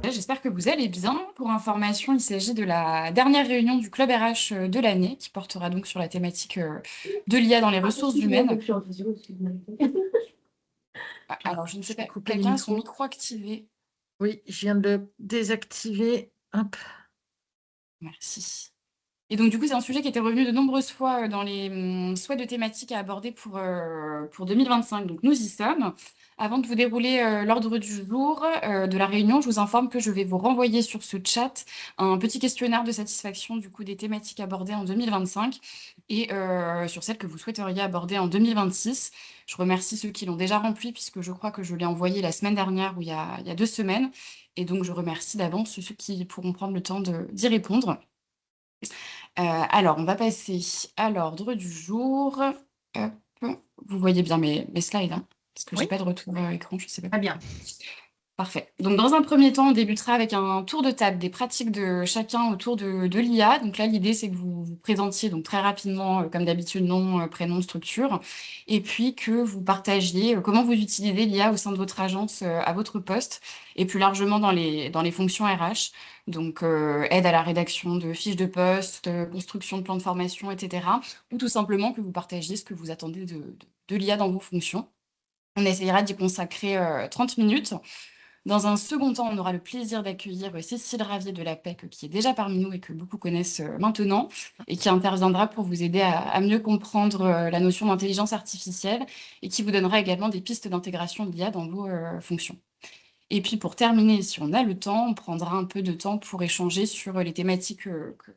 J'espère que vous allez bien. Pour information, il s'agit de la dernière réunion du club RH de l'année qui portera donc sur la thématique de l'IA dans les ressources humaines. Alors, je ne sais Je vais pas, couper les quelqu'un a son micros. micro activé. Oui, je viens de le désactiver. Hop. Merci. Et donc, du coup, c'est un sujet qui était revenu de nombreuses fois dans les souhaits de thématiques à aborder pour 2025. Donc, nous y sommes. Avant de vous dérouler l'ordre du jour de la réunion, je vous informe que je vais vous renvoyer sur ce chat un petit questionnaire de satisfaction du coup des thématiques abordées en 2025 et sur celles que vous souhaiteriez aborder en 2026. Je remercie ceux qui l'ont déjà rempli puisque je crois que je l'ai envoyé la semaine dernière ou il y a 2 semaines. Et donc, je remercie d'avance ceux qui pourront prendre le temps d'y répondre. Alors, on va passer à l'ordre du jour. Hop. Vous voyez bien mes slides, hein, parce que j'ai Oui. pas de retour écran, je sais pas. Très bien. Parfait. Donc, dans un premier temps, on débutera avec un tour de table des pratiques de chacun autour de l'IA. Donc là, l'idée, c'est que vous vous présentiez donc très rapidement, comme d'habitude, nom, prénom, structure, et puis que vous partagiez comment vous utilisez l'IA au sein de votre agence à votre poste, et plus largement dans les fonctions RH. Donc, aide à la rédaction de fiches de poste, construction de plans de formation, etc. Ou tout simplement que vous partagiez ce que vous attendez de l'IA dans vos fonctions. On essayera d'y consacrer 30 minutes. Dans un second temps, on aura le plaisir d'accueillir Cécile Ravier de la PEC, qui est déjà parmi nous et que beaucoup connaissent maintenant, et qui interviendra pour vous aider à mieux comprendre la notion d'intelligence artificielle et qui vous donnera également des pistes d'intégration de l'IA dans vos fonctions. Et puis pour terminer, si on a le temps, on prendra un peu de temps pour échanger sur les thématiques que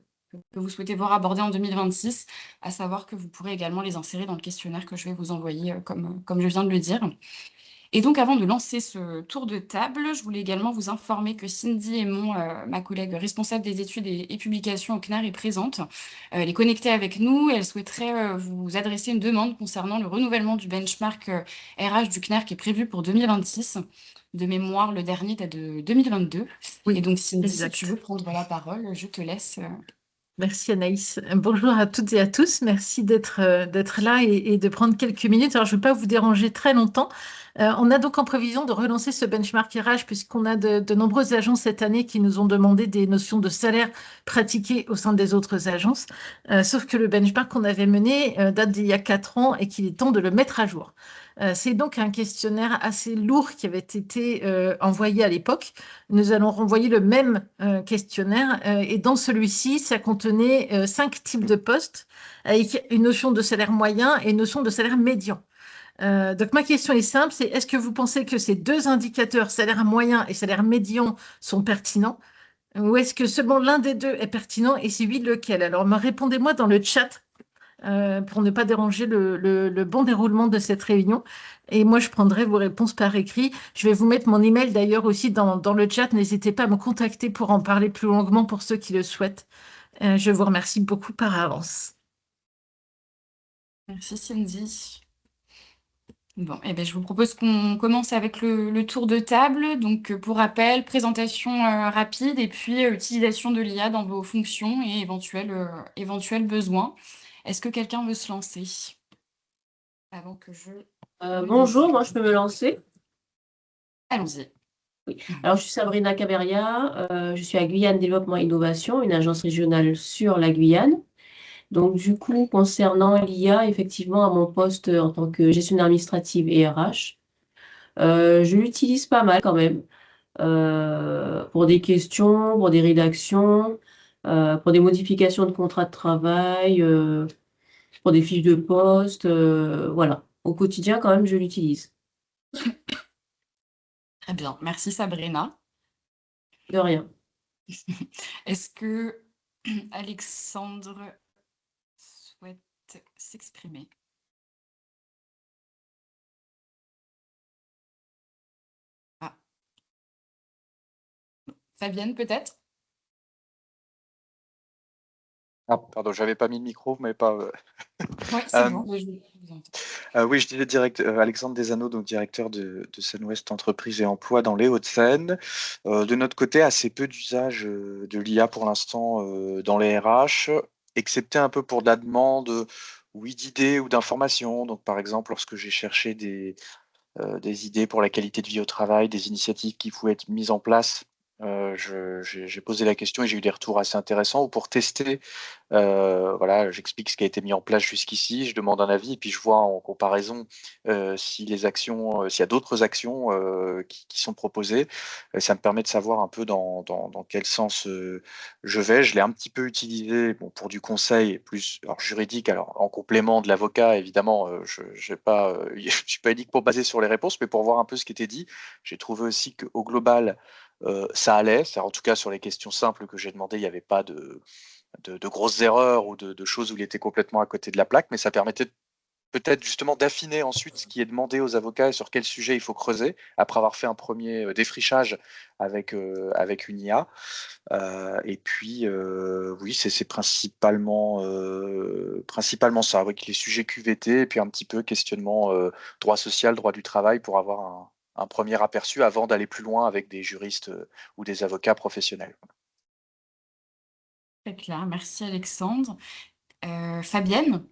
vous souhaitez voir abordées en 2026, à savoir que vous pourrez également les insérer dans le questionnaire que je vais vous envoyer, comme je viens de le dire. Et donc, avant de lancer ce tour de table, je voulais également vous informer que Cindy Aymon, ma collègue responsable des études et publications au CNAR, est présente. Elle est connectée avec nous et elle souhaiterait vous adresser une demande concernant le renouvellement du benchmark RH du CNAR qui est prévu pour 2026. De mémoire, le dernier date de 2022. Et Oui, donc, Cindy, si tu exact. veux prendre la parole, je te laisse. Merci Anaïs. Bonjour à toutes et à tous. Merci d'être là et de prendre quelques minutes. Alors, je ne vais pas vous déranger très longtemps. On a donc en prévision de relancer ce benchmark RH puisqu'on a de nombreuses agences cette année qui nous ont demandé des notions de salaire pratiquées au sein des autres agences. Sauf que le benchmark qu'on avait mené date d'il y a 4 ans et qu'il est temps de le mettre à jour. C'est donc un questionnaire assez lourd qui avait été envoyé à l'époque. Nous allons renvoyer le même questionnaire et dans celui-ci, ça contenait 5 types de postes avec une notion de salaire moyen et une notion de salaire médian. Donc ma question est simple, c'est est-ce que vous pensez que ces deux indicateurs, salaire moyen et salaire médian, sont pertinents? Ou est-ce que seulement l'un des deux est pertinent et si oui, lequel? Alors répondez-moi dans le chat pour ne pas déranger le bon déroulement de cette réunion. Et moi, je prendrai vos réponses par écrit. Je vais vous mettre mon email d'ailleurs aussi dans le chat. N'hésitez pas à me contacter pour en parler plus longuement pour ceux qui le souhaitent. Je vous remercie beaucoup par avance. Merci, Cindy. Bon, eh ben, je vous propose qu'on commence avec le tour de table. Donc, pour rappel, présentation rapide et puis utilisation de l'IA dans vos fonctions et éventuels besoins. Est-ce que quelqu'un veut se lancer avant que je ne Bonjour, débute? moi je peux me lancer. Allons-y. Alors je suis Sabrina Caberia, je suis à Guyane Développement Innovation, une agence régionale sur la Guyane. Donc du coup, concernant l'IA, effectivement, à mon poste en tant que gestionnaire administrative et RH, je l'utilise pas mal quand même pour des questions, pour des rédactions, pour des modifications de contrats de travail, pour des fiches de poste, voilà. Au quotidien, quand même, je l'utilise. Très bien. Merci, Sabrina. De rien. Est-ce que Alexandre souhaite s'exprimer? Ah, Fabienne, peut-être? Ah, pardon, j'avais pas mis le micro, mais pas. Oui, c'est bon. Je vous entends. Oui, je disais Alexandre Desanneaux, donc directeur de Seine-Ouest Entreprises et Emploi dans les Hauts-de-Seine. De notre côté, assez peu d'usage de l'IA pour l'instant dans les RH, excepté un peu pour de la demande, oui, d'idées ou d'informations. Donc, par exemple, lorsque j'ai cherché des idées pour la qualité de vie au travail, des initiatives qui pouvaient être mises en place. J'ai posé la question et j'ai eu des retours assez intéressants. Ou pour tester, voilà, j'explique ce qui a été mis en place jusqu'ici, je demande un avis et puis je vois en comparaison si les actions, s'il y a d'autres actions qui sont proposées. Ça me permet de savoir un peu dans quel sens je vais. Je l'ai un petit peu utilisé pour du conseil plus alors, juridique, alors en complément de l'avocat, évidemment, je je suis pas unique pour baser sur les réponses, mais pour voir un peu ce qui était dit. J'ai trouvé aussi qu'au global, ça allait. En tout cas, sur les questions simples que j'ai demandées, il n'y avait pas de grosses erreurs ou de choses où il était complètement à côté de la plaque, mais ça permettait peut-être justement d'affiner ensuite ce qui est demandé aux avocats et sur quel sujet il faut creuser, après avoir fait un premier défrichage avec une IA. Et puis, oui, c'est principalement ça, avec les sujets QVT et puis un petit peu questionnement droit social, droit du travail pour avoir un premier aperçu avant d'aller plus loin avec des juristes ou des avocats professionnels. Très clair, merci Alexandre. Fabienne?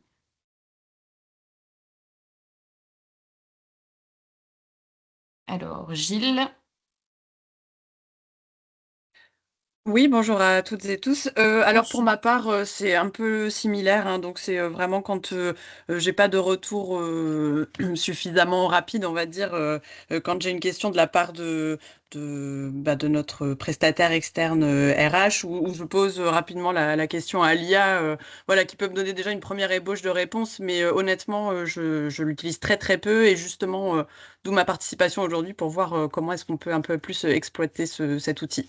Alors, Gilles? Oui, bonjour à toutes et tous. Alors pour Bonjour. ma part, c'est un peu similaire, hein, donc c'est vraiment quand j'ai pas de retour suffisamment rapide, on va dire, quand j'ai une question de la part de notre prestataire externe RH, où je pose rapidement la question à l'IA, voilà, qui peut me donner déjà une première ébauche de réponse, mais honnêtement, je l'utilise très très peu et justement, d'où ma participation aujourd'hui pour voir comment est-ce qu'on peut un peu plus exploiter cet outil.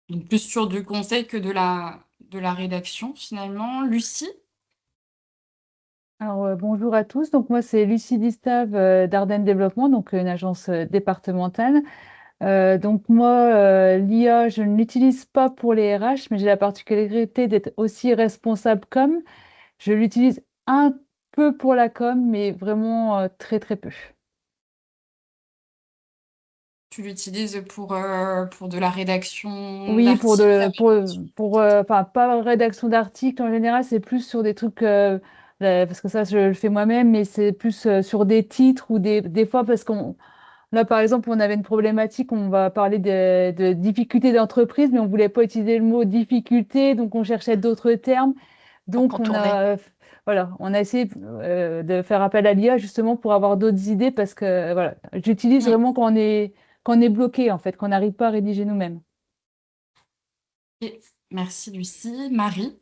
Donc, plus sur du conseil que de la rédaction, finalement. Lucie? Alors, bonjour à tous. Donc, moi, c'est Lucie Distave d'Ardennes Développement, donc une agence départementale. Donc, moi, l'IA, je ne l'utilise pas pour les RH, mais j'ai la particularité d'être aussi responsable com. Je l'utilise un peu pour la com, mais vraiment très, très peu. Tu l'utilises pour de la rédaction Oui, d'articles enfin, pas rédaction d'articles en général, c'est plus sur des trucs, parce que ça, je le fais moi-même, mais c'est plus sur des titres ou des fois, parce qu'on, là, par exemple, on avait une problématique, on va parler de difficultés d'entreprise, mais on voulait pas utiliser le mot difficulté, donc on cherchait d'autres termes. Donc, voilà, on a essayé de faire appel à l'IA justement pour avoir d'autres idées, parce que, voilà, j'utilise Mm. vraiment quand on est bloqué, en fait, qu'on n'arrive pas à rédiger nous-mêmes. Et merci Lucie. Marie?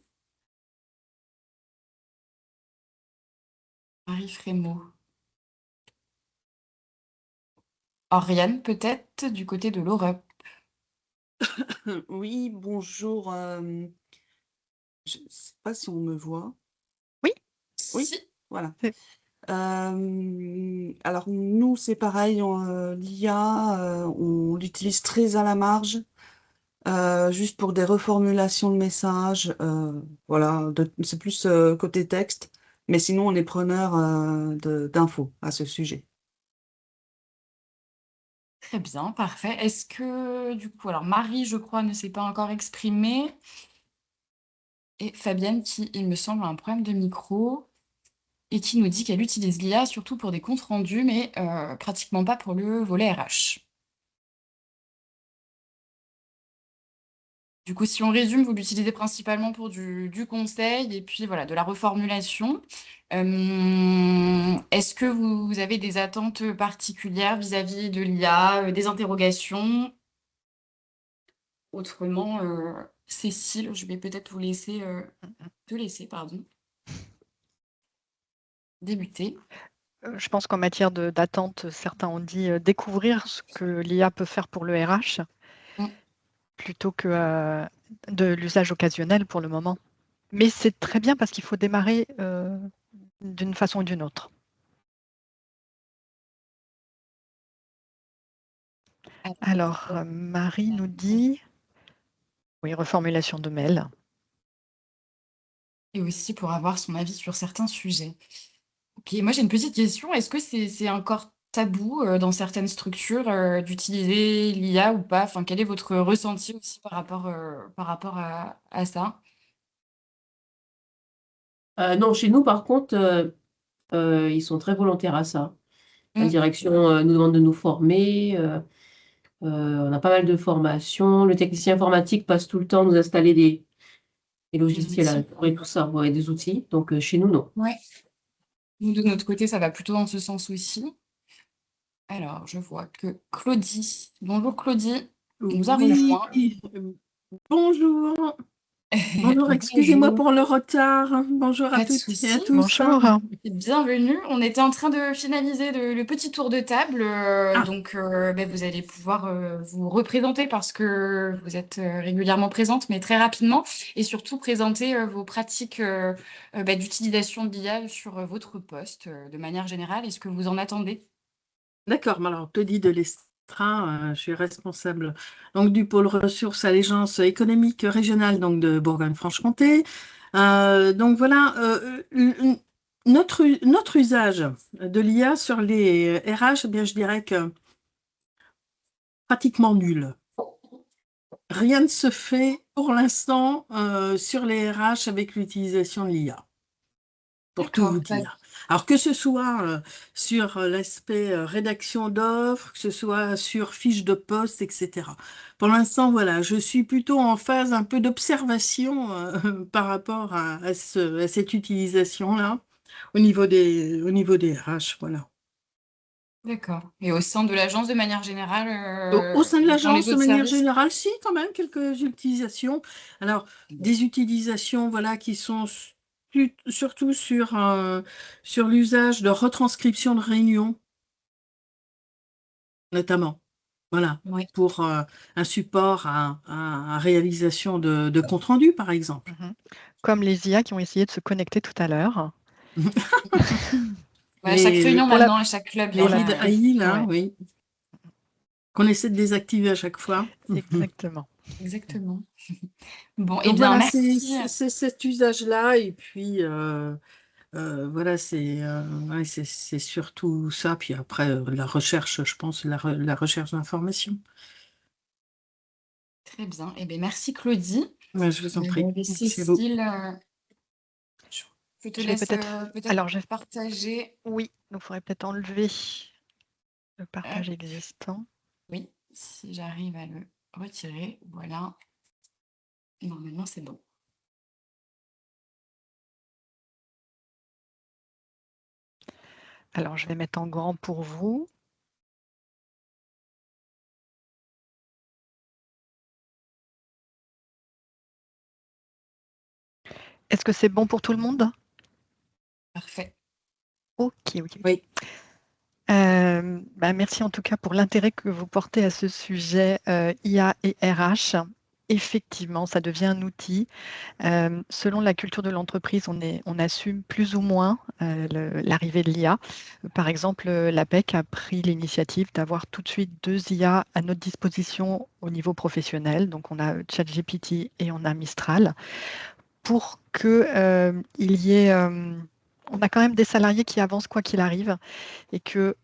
Marie Frémaux. Oriane, peut-être, du côté de l'Europe. Oui, bonjour. Je ne sais pas si on me voit. Oui. Oui, Si. voilà. Oui. Alors nous, c'est pareil, l'IA, on l'utilise très à la marge, juste pour des reformulations de messages. Voilà, c'est plus côté texte, mais sinon on est preneur d'infos à ce sujet. Très bien, parfait. Est-ce que, du coup, alors Marie, je crois, ne s'est pas encore exprimée. Et Fabienne, qui, il me semble, a un problème de micro et qui nous dit qu'elle utilise l'IA surtout pour des comptes rendus, mais pratiquement pas pour le volet RH. Du coup, si on résume, vous l'utilisez principalement pour du conseil et puis voilà, de la reformulation. Est-ce que vous avez des attentes particulières vis-à-vis de l'IA, des interrogations? Autrement, Cécile, je vais peut-être vous laisser, te laisser, pardon, débuter. Je pense qu'en matière d'attente, certains ont dit découvrir ce que l'IA peut faire pour le RH Mm. plutôt que de l'usage occasionnel pour le moment. Mais c'est très bien parce qu'il faut démarrer d'une façon ou d'une autre. Alors, Marie nous dit, oui, reformulation de mail. Et aussi pour avoir son avis sur certains sujets. Ok, moi j'ai une petite question. Est-ce que c'est encore tabou dans certaines structures d'utiliser l'IA ou pas? Enfin, quel est votre ressenti aussi par rapport à ça? Non, chez nous, par contre, ils sont très volontaires à ça. La direction nous demande de nous former. On a pas mal de formations. Le technicien informatique passe tout le temps nous installer des logiciels à outils. jour et tout ça, ouais, des outils. Donc, chez nous, non. Ouais. Nous, de notre côté, ça va plutôt dans ce sens aussi. Alors, je vois que Claudie, bonjour Claudie, nous a rejoint. Bonjour. Bonjour, excusez-moi Bonjour. pour le retard. Bonjour à Pas de toutes souci. et à tous. Bonjour. Bienvenue. On était en train de finaliser le petit tour de table. Donc, vous allez pouvoir vous représenter parce que vous êtes régulièrement présente, mais très rapidement. Et surtout, présenter vos pratiques d'utilisation de l'IA sur votre poste de manière générale. Est-ce que vous en attendez? D'accord, alors Claudie de Lestra, je suis responsable donc, du pôle ressources allégeance économique régionale donc, de Bourgogne-Franche-Comté. Donc voilà, notre usage de l'IA sur les RH, eh bien, je dirais que pratiquement nul. Rien ne se fait pour l'instant sur les RH avec l'utilisation de l'IA, pour tout vous dire. Alors que ce soit sur l'aspect rédaction d'offres, que ce soit sur fiches de poste, etc. Pour l'instant, voilà, je suis plutôt en phase un peu d'observation par rapport à cette utilisation-là au niveau des RH, voilà. D'accord. Et au sein de l'agence de manière générale, Au sein de dans l'agence, les de autres manière services? générale, si, quand même, quelques utilisations. Alors, des utilisations, voilà, qui sont surtout sur l'usage de retranscription de réunions, notamment. Voilà, Oui. pour un support à réalisation de compte rendu, par exemple. Comme les IA qui ont essayé de se connecter tout à l'heure. À chaque réunion pour la- maintenant, à chaque club, il y Les en a. lead AI, là, Ouais. oui. Qu'on essaie de désactiver à chaque fois. Exactement. Exactement. Bon, Donc eh bien, voilà, merci. c'est cet usage-là, et puis voilà, c'est surtout ça, puis après la recherche, je pense, la recherche d'information. Très bien. Eh bien, merci Claudie. Ouais, je vous en prie. Merci à vous. Cécile, je te Je vais laisse peut-être- peut-être Alors, je- partager. Oui, donc il faudrait peut-être enlever le partage existant. Oui, si j'arrive à le retirer, voilà. Normalement, c'est bon. Alors, je vais mettre en grand pour vous. Est-ce que c'est bon pour tout le monde? Parfait. Ok. Oui. Merci en tout cas pour l'intérêt que vous portez à ce sujet IA et RH. Effectivement, ça devient un outil. Selon la culture de l'entreprise, on assume plus ou moins l'arrivée de l'IA. Par exemple, l'APEC a pris l'initiative d'avoir tout de suite 2 IA à notre disposition au niveau professionnel. Donc, on a ChatGPT et on a Mistral pour qu'il y ait... on a quand même des salariés qui avancent quoi qu'il arrive et que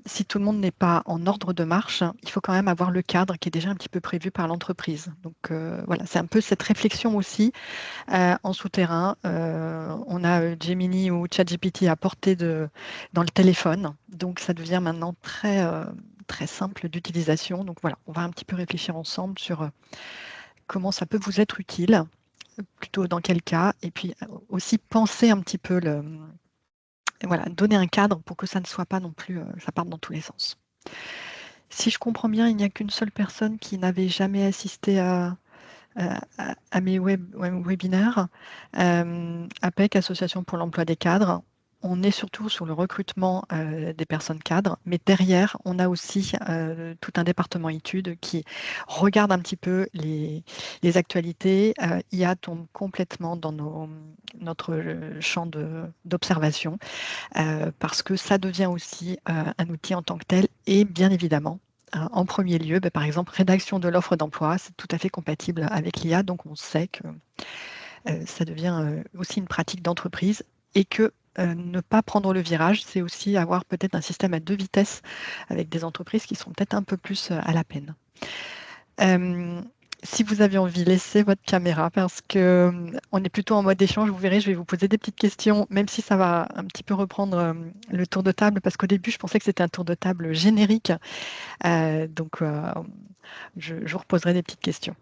si tout le monde n'est pas en ordre de marche, il faut quand même avoir le cadre qui est déjà un petit peu prévu par l'entreprise. Donc voilà, c'est un peu cette réflexion aussi en souterrain. On a Gemini ou ChatGPT à portée dans le téléphone, donc ça devient maintenant très simple d'utilisation. Donc voilà, on va un petit peu réfléchir ensemble sur comment ça peut vous être utile, plutôt dans quel cas, et puis aussi penser un petit peu voilà, donner un cadre pour que ça ne soit pas non plus, ça parte dans tous les sens. Si je comprends bien, il n'y a qu'une seule personne qui n'avait jamais assisté à mes webinaires. APEC, Association pour l'emploi des cadres. On est surtout sur le recrutement des personnes cadres, mais derrière, on a aussi tout un département études qui regarde un petit peu les actualités. IA tombe complètement dans notre champ d'observation parce que ça devient aussi un outil en tant que tel et bien évidemment, en premier lieu, par exemple, rédaction de l'offre d'emploi, c'est tout à fait compatible avec l'IA, donc on sait que ça devient aussi une pratique d'entreprise et que ne pas prendre le virage, c'est aussi avoir peut-être un système à 2 vitesses avec des entreprises qui sont peut-être un peu plus à la peine. si vous avez envie, laissez votre caméra parce que on est plutôt en mode échange. Vous verrez, je vais vous poser des petites questions, même si ça va un petit peu reprendre le tour de table, parce qu'au début, je pensais que c'était un tour de table générique. Donc, je vous reposerai des petites questions.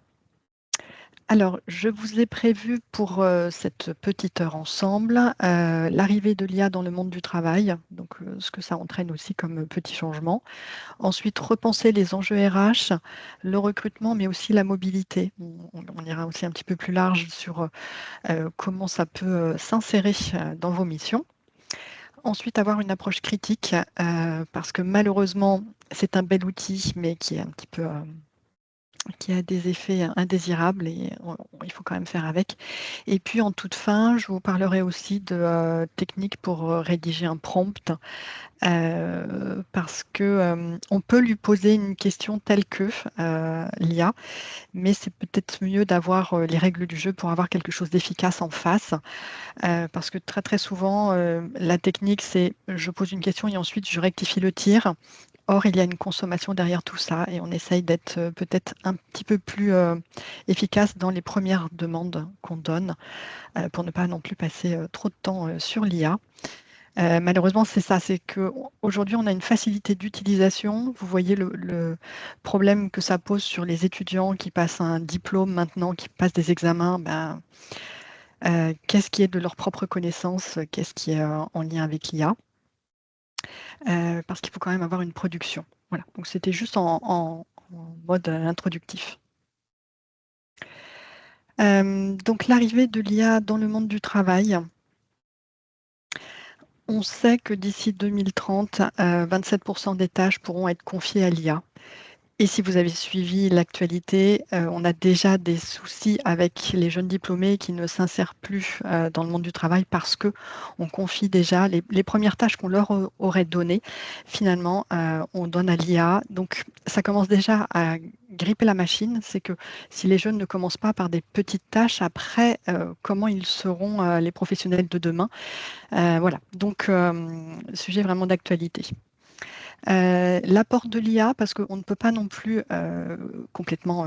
Alors, je vous ai prévu pour cette petite heure ensemble l'arrivée de l'IA dans le monde du travail, donc ce que ça entraîne aussi comme petit changement. Ensuite, repenser les enjeux RH, le recrutement, mais aussi la mobilité. On ira aussi un petit peu plus large sur comment ça peut s'insérer dans vos missions. Ensuite, avoir une approche critique, parce que malheureusement, c'est un bel outil, mais qui est un petit peu qui a des effets indésirables et il faut quand même faire avec. Et puis en toute fin, je vous parlerai aussi de techniques pour rédiger un prompt parce que on peut lui poser une question telle que l'IA, mais c'est peut-être mieux d'avoir les règles du jeu pour avoir quelque chose d'efficace en face. Parce que très souvent, la technique, c'est je pose une question et ensuite je rectifie le tir. Or, il y a une consommation derrière tout ça et on essaye d'être peut-être un petit peu plus efficace dans les premières demandes qu'on donne pour ne pas non plus passer trop de temps sur l'IA. Malheureusement, c'est ça, c'est qu'aujourd'hui, on a une facilité d'utilisation. Vous voyez le problème que ça pose sur les étudiants qui passent un diplôme maintenant, qui passent des examens. Qu'est-ce qui est de leur propre connaissance, qu'est-ce qui est en lien avec l'IA, parce qu'il faut quand même avoir une production. Voilà, donc c'était juste en mode introductif. Donc l'arrivée de l'IA dans le monde du travail. On sait que d'ici 2030, 27% des tâches pourront être confiées à l'IA. Et si vous avez suivi l'actualité, on a déjà des soucis avec les jeunes diplômés qui ne s'insèrent plus dans le monde du travail parce qu'on confie déjà les premières tâches qu'on leur aurait données. Finalement, on donne à l'IA. Donc, ça commence déjà à gripper la machine. C'est que si les jeunes ne commencent pas par des petites tâches, après, comment ils seront les professionnels de demain? Voilà. Donc, sujet vraiment d'actualité. L'apport de l'IA, parce qu'on ne peut pas non plus complètement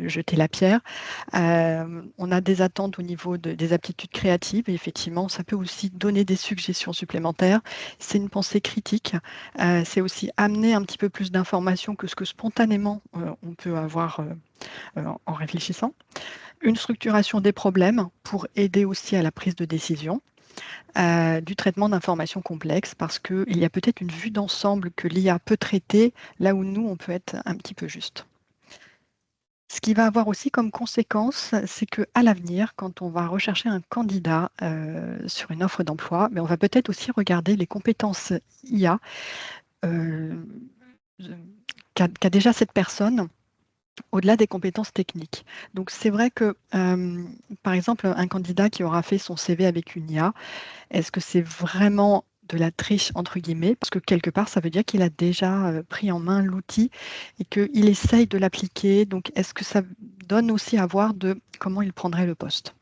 jeter la pierre. On a des attentes au niveau des aptitudes créatives et effectivement, ça peut aussi donner des suggestions supplémentaires. C'est une pensée critique. C'est aussi amener un petit peu plus d'informations que ce que spontanément on peut avoir en réfléchissant. Une structuration des problèmes pour aider aussi à la prise de décision. Du traitement d'informations complexes parce qu'il y a peut-être une vue d'ensemble que l'IA peut traiter là où nous, on peut être un petit peu juste. Ce qui va avoir aussi comme conséquence, c'est qu'à l'avenir, quand on va rechercher un candidat sur une offre d'emploi, mais on va peut-être aussi regarder les compétences IA qu'a déjà cette personne au-delà des compétences techniques. Donc c'est vrai que, par exemple, un candidat qui aura fait son CV avec une IA, est-ce que c'est vraiment de la triche, entre guillemets, parce que quelque part, ça veut dire qu'il a déjà pris en main l'outil et qu'il essaye de l'appliquer. Donc, est-ce que ça donne aussi à voir de comment il prendrait le poste?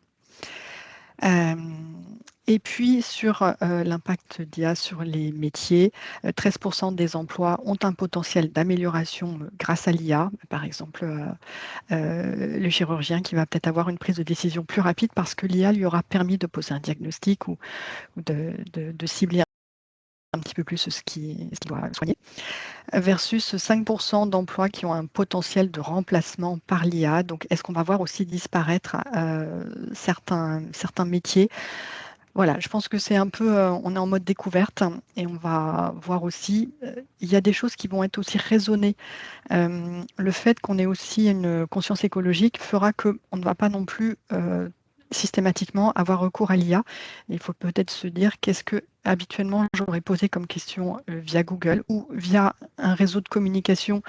Et puis, sur l'impact d'IA sur les métiers, 13% des emplois ont un potentiel d'amélioration grâce à l'IA. Par exemple, le chirurgien qui va peut-être avoir une prise de décision plus rapide parce que l'IA lui aura permis de poser un diagnostic ou de cibler un petit peu plus ce qu'il doit soigner, versus 5% d'emplois qui ont un potentiel de remplacement par l'IA. Donc, est-ce qu'on va voir aussi disparaître certains métiers? Voilà, je pense que c'est un peu, on est en mode découverte et on va voir aussi, il y a des choses qui vont être aussi raisonnées. Le fait qu'on ait aussi une conscience écologique fera qu'on ne va pas non plus systématiquement avoir recours à l'IA. Il faut peut-être se dire qu'est-ce que habituellement j'aurais posé comme question via Google ou via un réseau de communication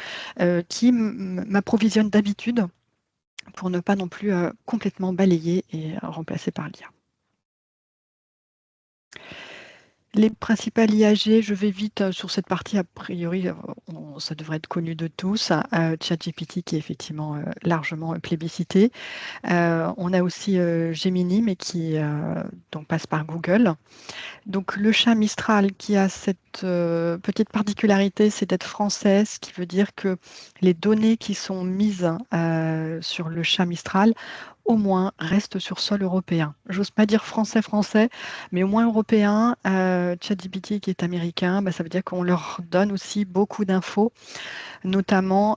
qui m'approvisionne d'habitude pour ne pas non plus complètement balayer et remplacer par l'IA. Les principales IAG, je vais vite sur cette partie, a priori, ça devrait être connu de tous. ChatGPT qui est effectivement largement plébiscité. On a aussi Gemini, mais qui donc passe par Google. Donc le chat Mistral qui a cette petite particularité, c'est d'être français, ce qui veut dire que les données qui sont mises sur le chat Mistral au moins restent sur sol européen. J'ose pas dire français, mais au moins européen. ChatGPT qui est américain, ça veut dire qu'on leur donne aussi beaucoup d'infos, notamment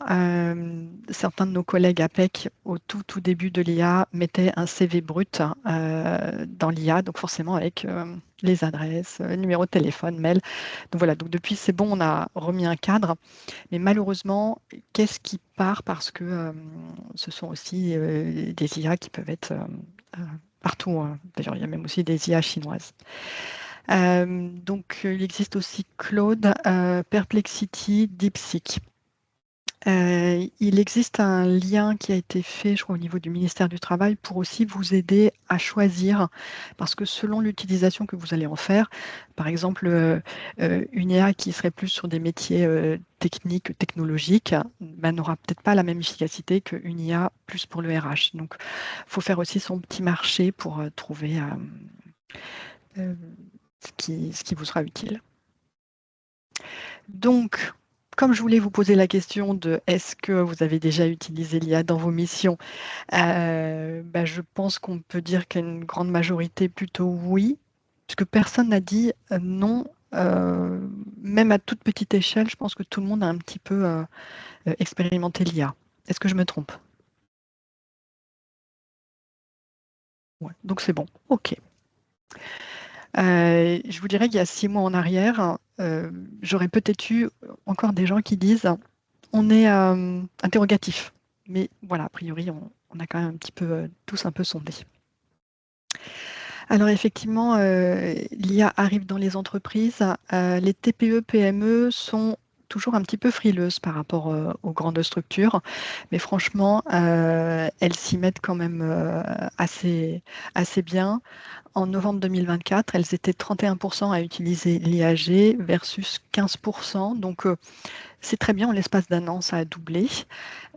certains de nos collègues APEC au tout début de l'IA mettaient un CV brut dans l'IA, donc forcément avec les adresses, numéro de téléphone, mail. Donc voilà, donc depuis c'est bon, on a remis un cadre, mais malheureusement, qu'est-ce qui part parce que ce sont aussi des IA qui peuvent être partout. D'ailleurs, il y a même aussi des IA chinoises. Donc, il existe aussi Claude, Perplexity, DeepSeek. Il existe un lien qui a été fait, je crois, au niveau du ministère du Travail pour aussi vous aider à choisir, parce que selon l'utilisation que vous allez en faire, par exemple, une IA qui serait plus sur des métiers techniques, technologiques, n'aura peut-être pas la même efficacité qu'une IA plus pour le RH. Donc, il faut faire aussi son petit marché pour trouver ce qui vous sera utile. Donc, comme je voulais vous poser la question de est-ce que vous avez déjà utilisé l'IA dans vos missions, je pense qu'on peut dire qu'une grande majorité plutôt oui, puisque personne n'a dit non, même à toute petite échelle, je pense que tout le monde a un petit peu expérimenté l'IA. Est-ce que je me trompe? Ouais, donc c'est bon, ok. Je vous dirais qu'il y a 6 mois en arrière, j'aurais peut-être eu encore des gens qui disent on est interrogatif. Mais voilà, a priori, on a quand même un petit peu tous un peu sondé. Alors effectivement, l'IA arrive dans les entreprises. Les TPE, PME sont toujours un petit peu frileuses par rapport aux grandes structures, mais franchement, elles s'y mettent quand même assez bien. En novembre 2024, elles étaient 31% à utiliser l'IAG versus 15%. Donc, c'est très bien, en l'espace d'un an, ça a doublé.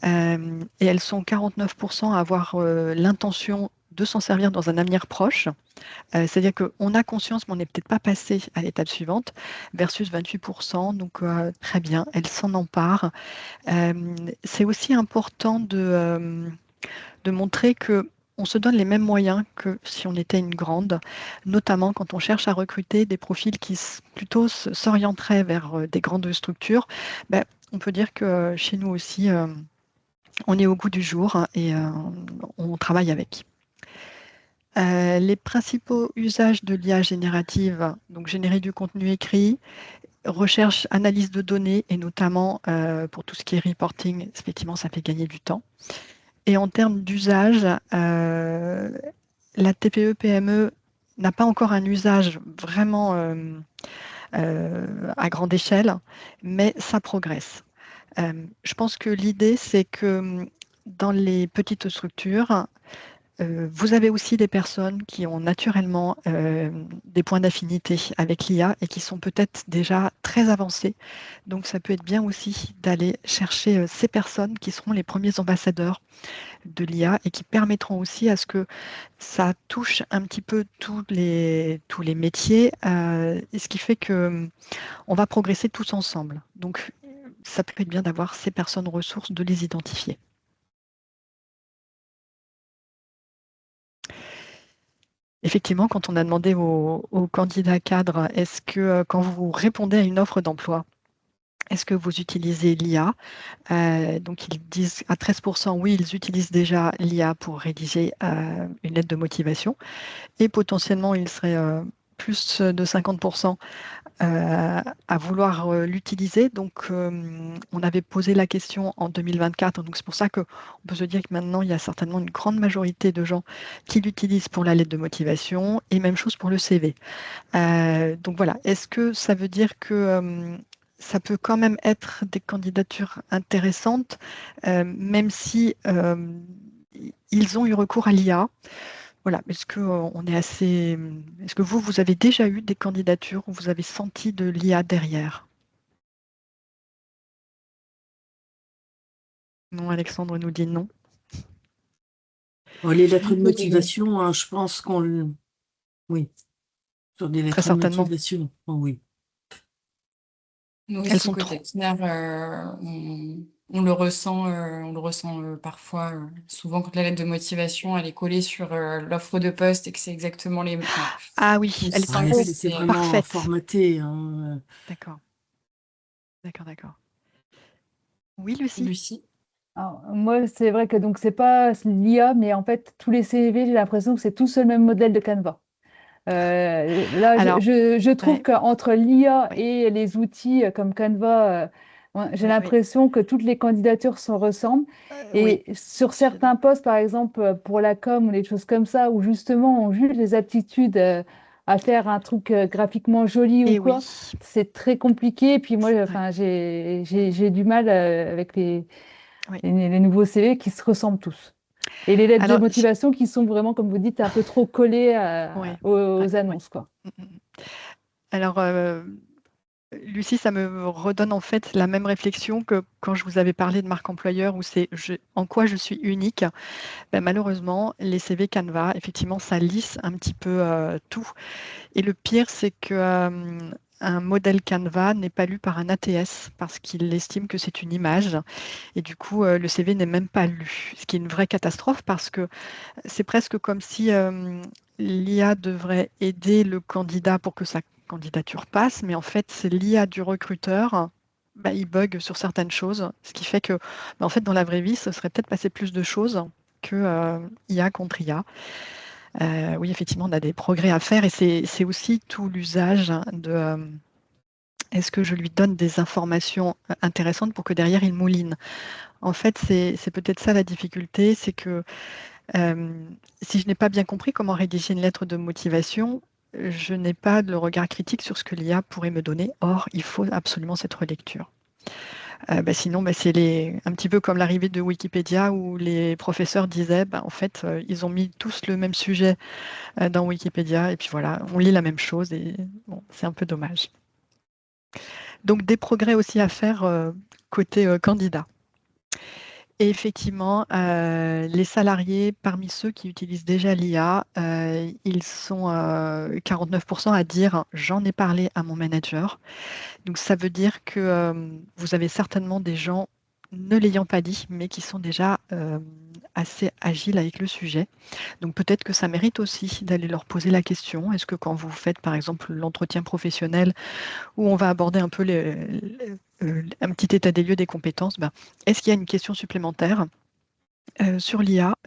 Et elles sont 49% à avoir l'intention de s'en servir dans un avenir proche. C'est-à-dire qu'on a conscience, mais on n'est peut-être pas passé à l'étape suivante, versus 28%. Donc, très bien, elles s'en emparent. C'est aussi important de montrer que on se donne les mêmes moyens que si on était une grande, notamment quand on cherche à recruter des profils qui plutôt s'orienteraient vers des grandes structures. On peut dire que chez nous aussi, on est au goût du jour et on travaille avec. Les principaux usages de l'IA générative, donc générer du contenu écrit, recherche, analyse de données et notamment pour tout ce qui est reporting, effectivement, ça fait gagner du temps. Et en termes d'usage, la TPE-PME n'a pas encore un usage vraiment à grande échelle, mais ça progresse. Je pense que l'idée, c'est que dans les petites structures, vous avez aussi des personnes qui ont naturellement des points d'affinité avec l'IA et qui sont peut-être déjà très avancées. Donc, ça peut être bien aussi d'aller chercher ces personnes qui seront les premiers ambassadeurs de l'IA et qui permettront aussi à ce que ça touche un petit peu tous les métiers, et ce qui fait que on va progresser tous ensemble. Donc, ça peut être bien d'avoir ces personnes ressources, de les identifier. Effectivement, quand on a demandé aux candidats cadres, est-ce que quand vous répondez à une offre d'emploi, est-ce que vous utilisez l'IA? Donc, ils disent à 13%, oui, ils utilisent déjà l'IA pour rédiger une lettre de motivation. Et potentiellement, ils seraient plus de 50% à vouloir l'utiliser. Donc, on avait posé la question en 2024. Donc, c'est pour ça qu'on peut se dire que maintenant, il y a certainement une grande majorité de gens qui l'utilisent pour la lettre de motivation et même chose pour le CV. Donc, voilà. Est-ce que ça veut dire que ça peut quand même être des candidatures intéressantes, même si ils ont eu recours à l'IA? Voilà, est-ce que on est assez. Est-ce que vous avez déjà eu des candidatures où vous avez senti de l'IA derrière? Non, Alexandre nous dit non. Les lettres de Oui. motivation, hein, je pense oui, sur des Très lettres de certainement. motivation, oh oui. Nous Elles aussi, sont côté trop. actionnaire, on le ressent parfois, souvent quand la lettre de motivation, elle est collée sur l'offre de poste et que c'est exactement Ah oui, les elle est Ouais, synchros, trop c'était c'est vraiment parfaite. formaté, hein. D'accord, d'accord. Oui, Lucie? Lucie. Alors, moi, c'est vrai que donc c'est pas l'IA, mais en fait, tous les CV, j'ai l'impression que c'est tous le même modèle de Canva. Là, Alors, je trouve ouais, qu'entre l'IA ouais, et les outils comme Canva, j'ai ouais. l'impression que toutes les candidatures se ressemblent. Oui, Et sur je suis certains postes, par exemple pour la com ou les choses comme ça, où justement on juge les aptitudes à faire un truc graphiquement joli ou et oui, quoi, c'est très compliqué. Et puis moi, ouais, enfin, j'ai du mal avec ouais. les nouveaux CV qui se ressemblent tous. Et les lettres de Alors, motivation qui sont vraiment, comme vous dites, un peu trop collées ouais, ouais, aux ouais. annonces, quoi. Mm, mm. Alors, Lucie, ça me redonne en fait la même réflexion que quand je vous avais parlé de marque employeur, où c'est en quoi je suis unique. Ben, malheureusement, les CV Canva, effectivement, ça lisse un petit peu tout. Et le pire, c'est que un modèle Canva n'est pas lu par un ATS parce qu'il estime que c'est une image. Et du coup, le CV n'est même pas lu, ce qui est une vraie catastrophe parce que c'est presque comme si l'IA devrait aider le candidat pour que sa candidature passe, mais en fait, c'est l'IA du recruteur. Bah, il bug sur certaines choses, ce qui fait que, bah, en fait, dans la vraie vie, ce serait peut-être passer plus de choses que IA contre IA. Oui, effectivement, on a des progrès à faire et c'est aussi tout l'usage de est-ce que je lui donne des informations intéressantes pour que derrière il mouline. En fait, c'est peut-être ça la difficulté, c'est que si je n'ai pas bien compris comment rédiger une lettre de motivation, je n'ai pas de regard critique sur ce que l'IA pourrait me donner. Or, il faut absolument cette relecture. Bah, sinon, bah, c'est un petit peu comme l'arrivée de Wikipédia où les professeurs disaient, bah, en fait, ils ont mis tous le même sujet dans Wikipédia et puis voilà, on lit la même chose et bon, c'est un peu dommage. Donc, des progrès aussi à faire côté candidat. Et effectivement, les salariés, parmi ceux qui utilisent déjà l'IA, ils sont 49% à dire j'en ai parlé à mon manager. Donc ça veut dire que vous avez certainement des gens, ne l'ayant pas dit, mais qui sont déjà assez agiles avec le sujet. Donc peut-être que ça mérite aussi d'aller leur poser la question. Est-ce que quand vous faites par exemple l'entretien professionnel où on va aborder un peu un petit état des lieux des compétences, ben, est-ce qu'il y a une question supplémentaire sur l'IA?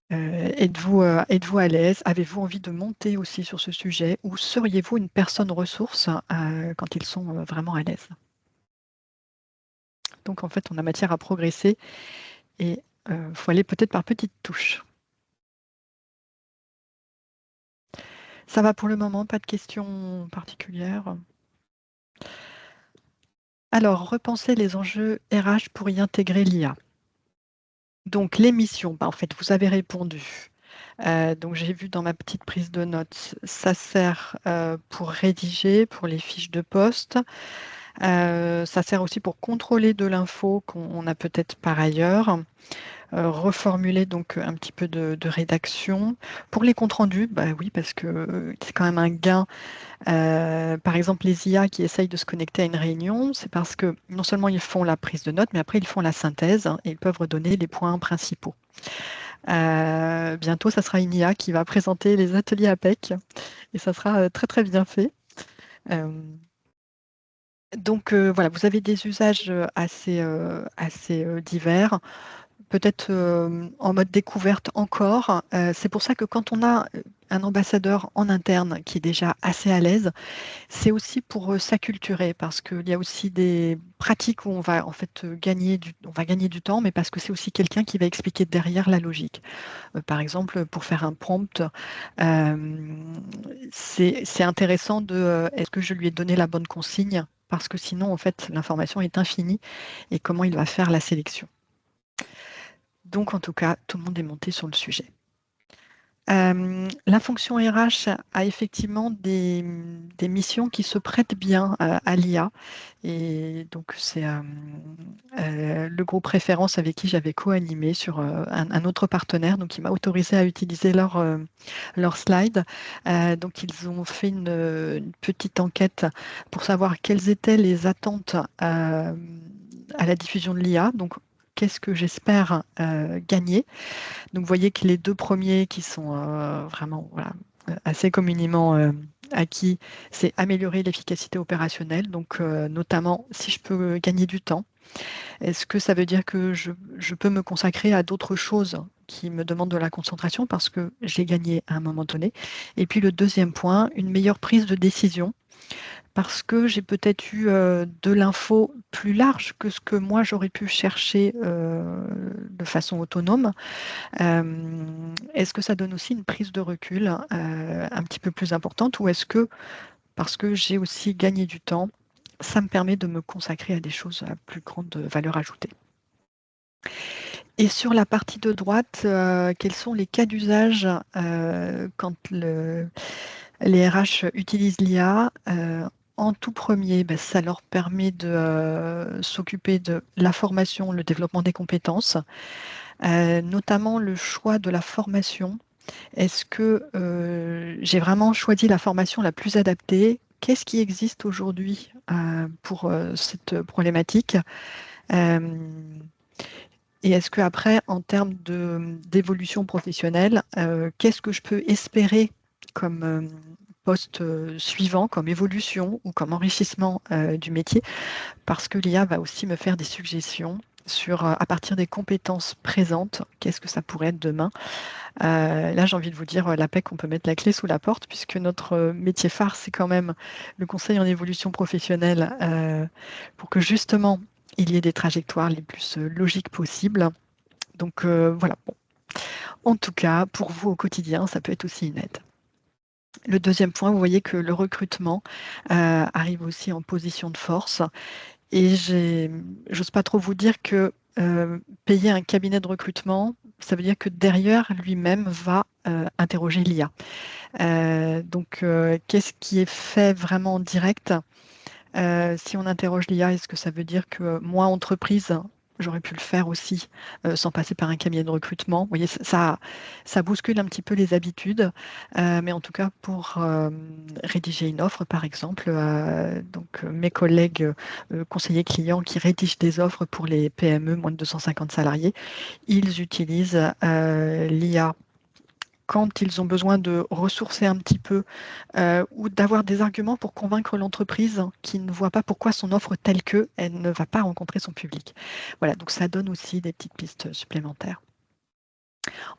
Êtes-vous à l'aise? Avez-vous envie de monter aussi sur ce sujet? Ou seriez-vous une personne ressource quand ils sont vraiment à l'aise? Donc en fait, on a matière à progresser et il faut aller peut-être par petites touches. Ça va pour le moment, pas de questions particulières. Alors, repenser les enjeux RH pour y intégrer l'IA. Donc, les missions, en fait, vous avez répondu. Donc, j'ai vu dans ma petite prise de notes, ça sert pour rédiger, pour les fiches de poste. Ça sert aussi pour contrôler de l'info qu'on a peut-être par ailleurs. Reformuler donc un petit peu de rédaction. Pour les comptes rendus, bah oui, parce que c'est quand même un gain. Par exemple, les IA qui essayent de se connecter à une réunion, c'est parce que non seulement ils font la prise de notes, mais après ils font la synthèse et ils peuvent redonner les points principaux. Bientôt, ça sera une IA qui va présenter les ateliers APEC et ça sera très très bien fait. Donc voilà, vous avez des usages assez divers. Peut-être en mode découverte encore. C'est pour ça que quand on a un ambassadeur en interne qui est déjà assez à l'aise, c'est aussi pour s'acculturer parce qu'il y a aussi des pratiques où on va en fait on va gagner du temps, mais parce que c'est aussi quelqu'un qui va expliquer derrière la logique. Par exemple, pour faire un prompt, c'est intéressant est-ce que je lui ai donné la bonne consigne? Parce que sinon, en fait, l'information est infinie et comment il va faire la sélection. Donc, en tout cas, tout le monde est monté sur le sujet. La fonction RH a effectivement des missions qui se prêtent bien à l'IA. Et donc, c'est le groupe référence avec qui j'avais co-animé sur un autre partenaire, donc il m'a autorisé à utiliser leur slide. Donc, ils ont fait une petite enquête pour savoir quelles étaient les attentes à la diffusion de l'IA. Donc, qu'est-ce que j'espère gagner? Donc, vous voyez que les deux premiers qui sont vraiment assez communément acquis, c'est améliorer l'efficacité opérationnelle. Donc, notamment, si je peux gagner du temps, est-ce que ça veut dire que je peux me consacrer à d'autres choses qui me demandent de la concentration parce que j'ai gagné à un moment donné? Et puis, le deuxième point, une meilleure prise de décision parce que j'ai peut-être eu de l'info plus large que ce que moi j'aurais pu chercher de façon autonome. Est-ce que ça donne aussi une prise de recul un petit peu plus importante ou est-ce que, parce que j'ai aussi gagné du temps, ça me permet de me consacrer à des choses à plus grande valeur ajoutée? Et sur la partie de droite, quels sont les cas d'usage quand les RH utilisent l'IA? En tout premier, ça leur permet de s'occuper de la formation, le développement des compétences, notamment le choix de la formation. Est-ce que j'ai vraiment choisi la formation la plus adaptée? Qu'est-ce qui existe aujourd'hui pour cette problématique? Et est-ce qu'après, en termes d'évolution professionnelle, qu'est-ce que je peux espérer comme poste suivant, comme évolution ou comme enrichissement du métier? Parce que l'IA va aussi me faire des suggestions sur, à partir des compétences présentes, qu'est-ce que ça pourrait être demain? Là, j'ai envie de vous dire, la PEC, on peut mettre la clé sous la porte, puisque notre métier phare, c'est quand même le conseil en évolution professionnelle, pour que justement, il y ait des trajectoires les plus logiques possibles. Donc voilà. Bon. En tout cas, pour vous au quotidien, ça peut être aussi une aide. Le deuxième point, vous voyez que le recrutement arrive aussi en position de force. Et j'ose pas trop vous dire que payer un cabinet de recrutement, ça veut dire que derrière lui-même va interroger l'IA. Donc, qu'est-ce qui est fait vraiment en direct? Si on interroge l'IA, est-ce que ça veut dire que moi, entreprise, j'aurais pu le faire aussi sans passer par un cabinet de recrutement? Vous voyez, ça bouscule un petit peu les habitudes, mais en tout cas pour rédiger une offre, par exemple, donc mes collègues conseillers clients qui rédigent des offres pour les PME, moins de 250 salariés, ils utilisent l'IA quand ils ont besoin de ressourcer un petit peu ou d'avoir des arguments pour convaincre l'entreprise qui ne voit pas pourquoi son offre telle que, elle ne va pas rencontrer son public. Voilà, donc ça donne aussi des petites pistes supplémentaires.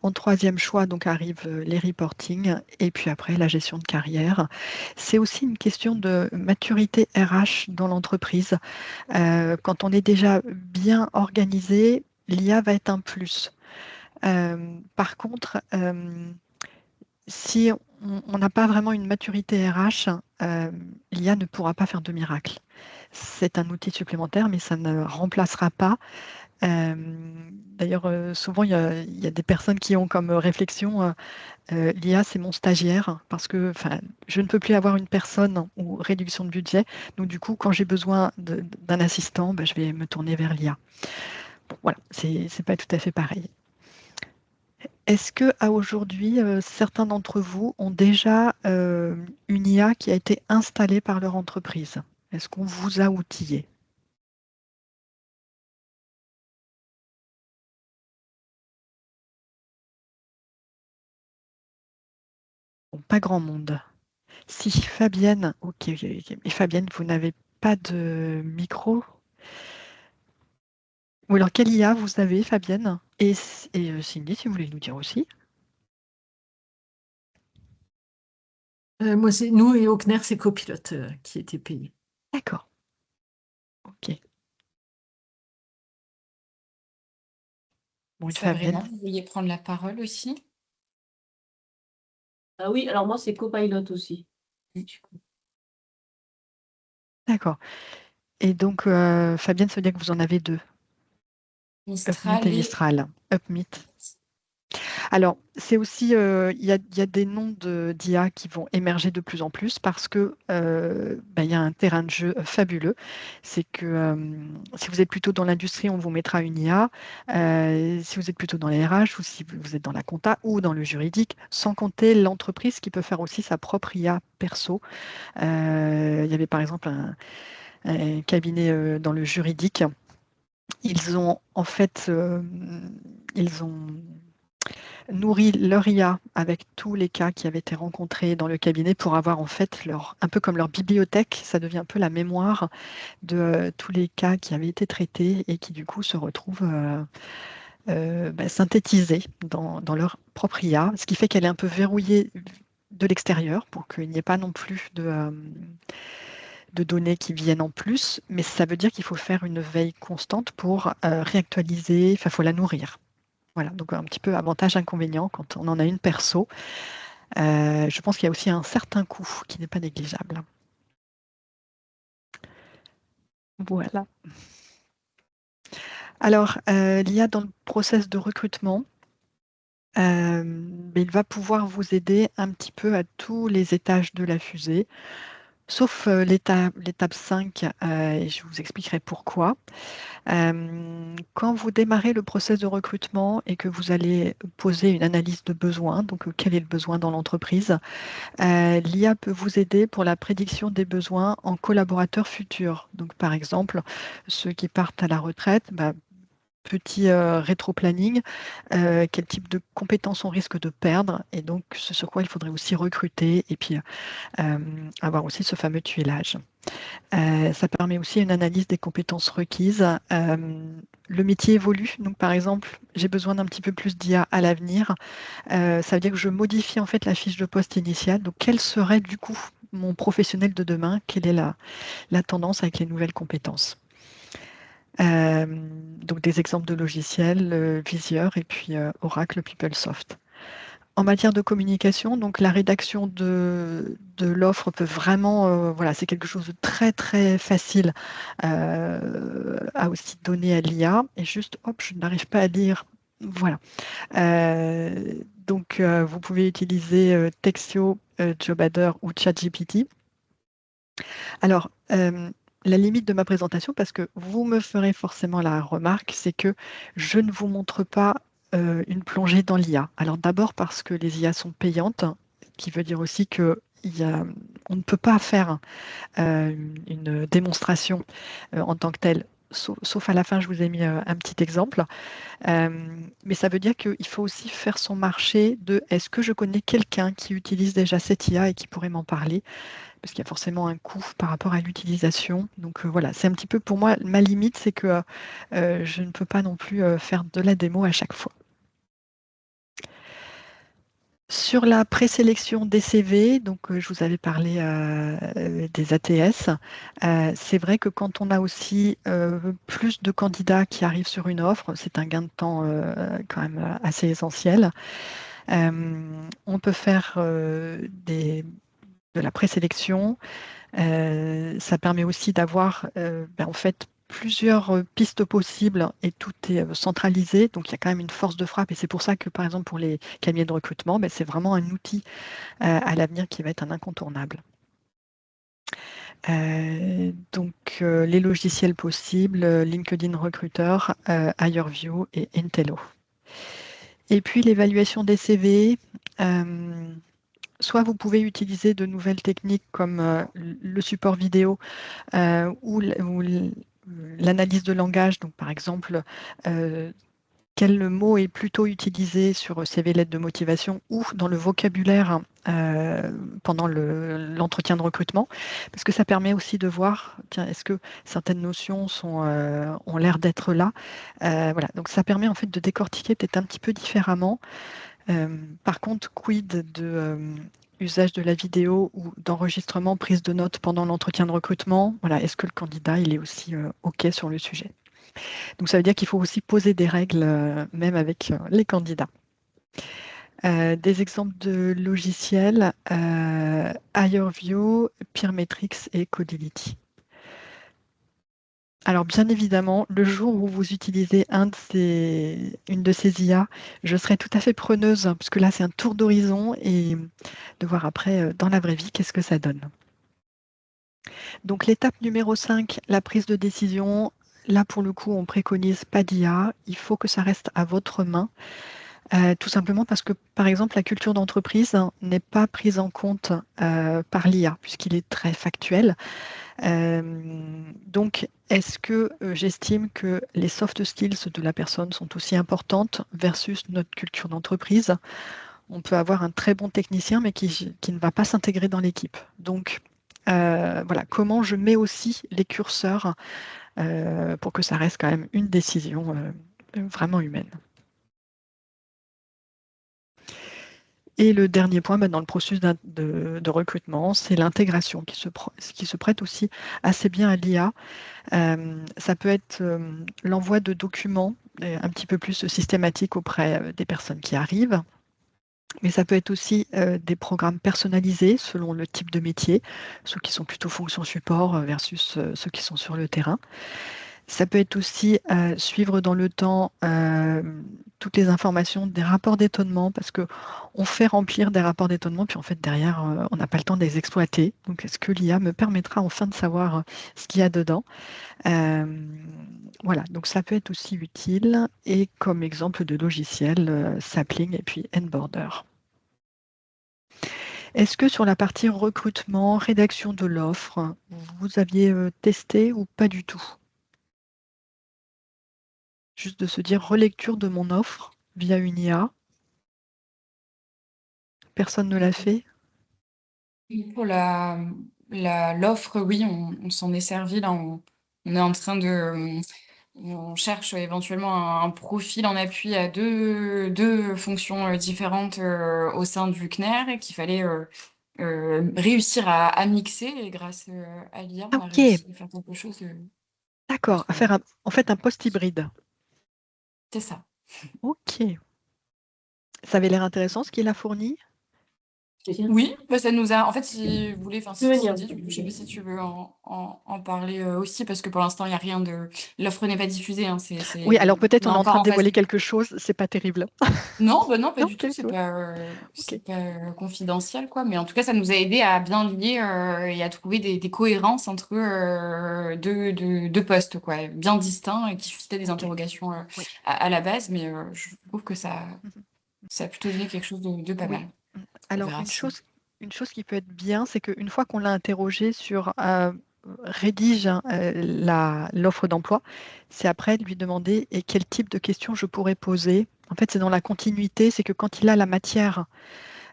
En troisième choix, donc arrivent les reporting et puis après la gestion de carrière. C'est aussi une question de maturité RH dans l'entreprise. Quand on est déjà bien organisé, l'IA va être un plus. Par contre, si on n'a pas vraiment une maturité RH, l'IA ne pourra pas faire de miracle. C'est un outil supplémentaire, mais ça ne remplacera pas. D'ailleurs, souvent, il y a des personnes qui ont comme réflexion, l'IA, c'est mon stagiaire, parce que je ne peux plus avoir une personne ou réduction de budget. Donc, du coup, quand j'ai besoin d'un assistant, je vais me tourner vers l'IA. Bon, voilà, c'est pas tout à fait pareil. Est-ce qu'à aujourd'hui, certains d'entre vous ont déjà une IA qui a été installée par leur entreprise? Est-ce qu'on vous a outillé? Bon, pas grand monde. Si, Fabienne, ok. Et Fabienne, vous n'avez pas de micro? Ou alors, quelle IA vous avez, Fabienne? Et Cindy, si vous voulez nous dire aussi. Moi, nous et Aucner, c'est Copilote qui était payé. D'accord. Ok. Bon, Sabrina, vous vouliez prendre la parole aussi? Ah oui, alors moi, c'est Copilot aussi. D'accord. Et donc, Fabienne, ça veut dire que vous en avez deux. Mistral Upmeet et Mistral. Upmeet. Alors, c'est aussi, il y a des noms d'IA qui vont émerger de plus en plus parce que il y a un terrain de jeu fabuleux. C'est que si vous êtes plutôt dans l'industrie, on vous mettra une IA. Si vous êtes plutôt dans les RH ou si vous êtes dans la compta ou dans le juridique, sans compter l'entreprise qui peut faire aussi sa propre IA perso. Il y avait par exemple un cabinet dans le juridique. Ils ont en fait, ils ont nourri leur IA avec tous les cas qui avaient été rencontrés dans le cabinet pour avoir en fait un peu comme leur bibliothèque, ça devient un peu la mémoire de tous les cas qui avaient été traités et qui du coup se retrouvent synthétisés dans leur propre IA, ce qui fait qu'elle est un peu verrouillée de l'extérieur pour qu'il n'y ait pas non plus de données qui viennent en plus, mais ça veut dire qu'il faut faire une veille constante pour réactualiser, il faut la nourrir. Voilà, donc un petit peu avantage-inconvénient quand on en a une perso. Je pense qu'il y a aussi un certain coût qui n'est pas négligeable. Voilà. Alors, l'IA dans le process de recrutement, il va pouvoir vous aider un petit peu à tous les étages de la fusée, sauf l'étape 5, et je vous expliquerai pourquoi. Quand vous démarrez le process de recrutement et que vous allez poser une analyse de besoin, donc quel est le besoin dans l'entreprise, l'IA peut vous aider pour la prédiction des besoins en collaborateurs futurs. Donc par exemple, ceux qui partent à la retraite, petit rétro-planning, quel type de compétences on risque de perdre et donc ce sur quoi il faudrait aussi recruter et puis avoir aussi ce fameux tuilage. Ça permet aussi une analyse des compétences requises. Le métier évolue, donc par exemple, j'ai besoin d'un petit peu plus d'IA à l'avenir. Ça veut dire que je modifie en fait la fiche de poste initiale. Donc quel serait du coup mon professionnel de demain? Quelle est la tendance avec les nouvelles compétences? Donc des exemples de logiciels, Visier et puis Oracle PeopleSoft. En matière de communication, donc la rédaction de l'offre peut vraiment, voilà, c'est quelque chose de très très facile à aussi donner à l'IA. Et juste, hop, je n'arrive pas à lire. Voilà. Donc vous pouvez utiliser Textio, Jobadder ou ChatGPT. Alors, la limite de ma présentation, parce que vous me ferez forcément la remarque, c'est que je ne vous montre pas une plongée dans l'IA. Alors d'abord parce que les IA sont payantes, qui veut dire aussi que on ne peut pas faire une démonstration en tant que telle, sauf à la fin, je vous ai mis un petit exemple. Mais ça veut dire qu'il faut aussi faire son marché de est-ce que je connais quelqu'un qui utilise déjà cette IA et qui pourrait m'en parler? Parce qu'il y a forcément un coût par rapport à l'utilisation. Donc voilà, c'est un petit peu pour moi, ma limite, c'est que je ne peux pas non plus faire de la démo à chaque fois. Sur la présélection des CV, donc je vous avais parlé des ATS, c'est vrai que quand on a aussi plus de candidats qui arrivent sur une offre, c'est un gain de temps quand même assez essentiel. On peut faire de la présélection. Ça permet aussi d'avoir en fait plusieurs pistes possibles et tout est centralisé. Donc il y a quand même une force de frappe et c'est pour ça que par exemple pour les cabinets de recrutement, c'est vraiment un outil à l'avenir qui va être un incontournable. Donc les logiciels possibles, LinkedIn Recruiter, HireVue et Intello. Et puis l'évaluation des CV. Soit vous pouvez utiliser de nouvelles techniques comme le support vidéo ou l'analyse de langage. Donc, par exemple, quel mot est plutôt utilisé sur CV lettre de motivation ou dans le vocabulaire pendant l'entretien de recrutement. Parce que ça permet aussi de voir, tiens, est-ce que certaines notions ont l'air d'être là. Voilà. Donc, ça permet en fait de décortiquer peut-être un petit peu différemment. Par contre, quid de usage de la vidéo ou d'enregistrement, prise de notes pendant l'entretien de recrutement? Voilà, est-ce que le candidat il est aussi OK sur le sujet? Donc ça veut dire qu'il faut aussi poser des règles, même avec les candidats. Des exemples de logiciels, HireVue, Peermetrics et Codility. Alors, bien évidemment, le jour où vous utilisez une de ces IA, je serai tout à fait preneuse, hein, parce que là, c'est un tour d'horizon et de voir après, dans la vraie vie, qu'est-ce que ça donne. Donc, l'étape numéro 5, la prise de décision. Là, pour le coup, on préconise pas d'IA. Il faut que ça reste à votre main. Tout simplement parce que, par exemple, la culture d'entreprise n'est pas prise en compte par l'IA, puisqu'il est très factuel. Donc, est-ce que j'estime que les soft skills de la personne sont aussi importantes versus notre culture d'entreprise? On peut avoir un très bon technicien, mais qui ne va pas s'intégrer dans l'équipe. Donc, voilà, comment je mets aussi les curseurs pour que ça reste quand même une décision vraiment humaine. Et le dernier point, dans le processus de recrutement, c'est l'intégration qui se prête aussi assez bien à l'IA. Ça peut être l'envoi de documents un petit peu plus systématiques auprès des personnes qui arrivent. Mais ça peut être aussi des programmes personnalisés selon le type de métier, ceux qui sont plutôt fonction support versus ceux qui sont sur le terrain. Ça peut être aussi suivre dans le temps toutes les informations des rapports d'étonnement, parce qu'on fait remplir des rapports d'étonnement, puis en fait derrière, on n'a pas le temps de les exploiter. Donc est-ce que l'IA me permettra enfin de savoir ce qu'il y a dedans? Voilà, donc ça peut être aussi utile. Et comme exemple de logiciel, Sapling et puis Nborder. Est-ce que sur la partie recrutement, rédaction de l'offre, vous aviez testé ou pas du tout? Juste de se dire relecture de mon offre via une IA. Personne ne l'a fait? Pour l'offre, oui, on s'en est servi. Là, on est en train on cherche éventuellement un profil en appui à deux fonctions différentes au sein du CNER et qu'il fallait réussir à mixer. Et grâce à l'IA, Ah, on a ok, réussi à faire quelque chose d'accord, à faire en fait un poste hybride. C'est ça. Ok. Ça avait l'air intéressant ce qu'il a fourni. Oui, ça nous a. En fait, si vous voulez, enfin, Tu veux venir. je sais pas si tu veux en parler aussi, parce que pour l'instant, il n'y a rien de. L'offre n'est pas diffusée. Hein, Oui, alors peut-être on est en encore train de en phase. dévoiler quelque chose, c'est pas terrible. Non, non, pas Non, du tout. ok, C'est cool. pas confidentiel, quoi. Mais en tout cas, ça nous a aidé à bien lier et à trouver des cohérences entre deux postes, quoi, bien distincts et qui suscitaient des interrogations Oui. à la base. Mais je trouve que ça a plutôt donné quelque chose de pas Oui. mal. Alors, une chose qui peut être bien, c'est qu'une fois qu'on l'a interrogé sur rédige l'offre d'emploi, c'est après de lui demander et quel type de questions je pourrais poser. En fait, c'est dans la continuité, c'est que quand il a la matière,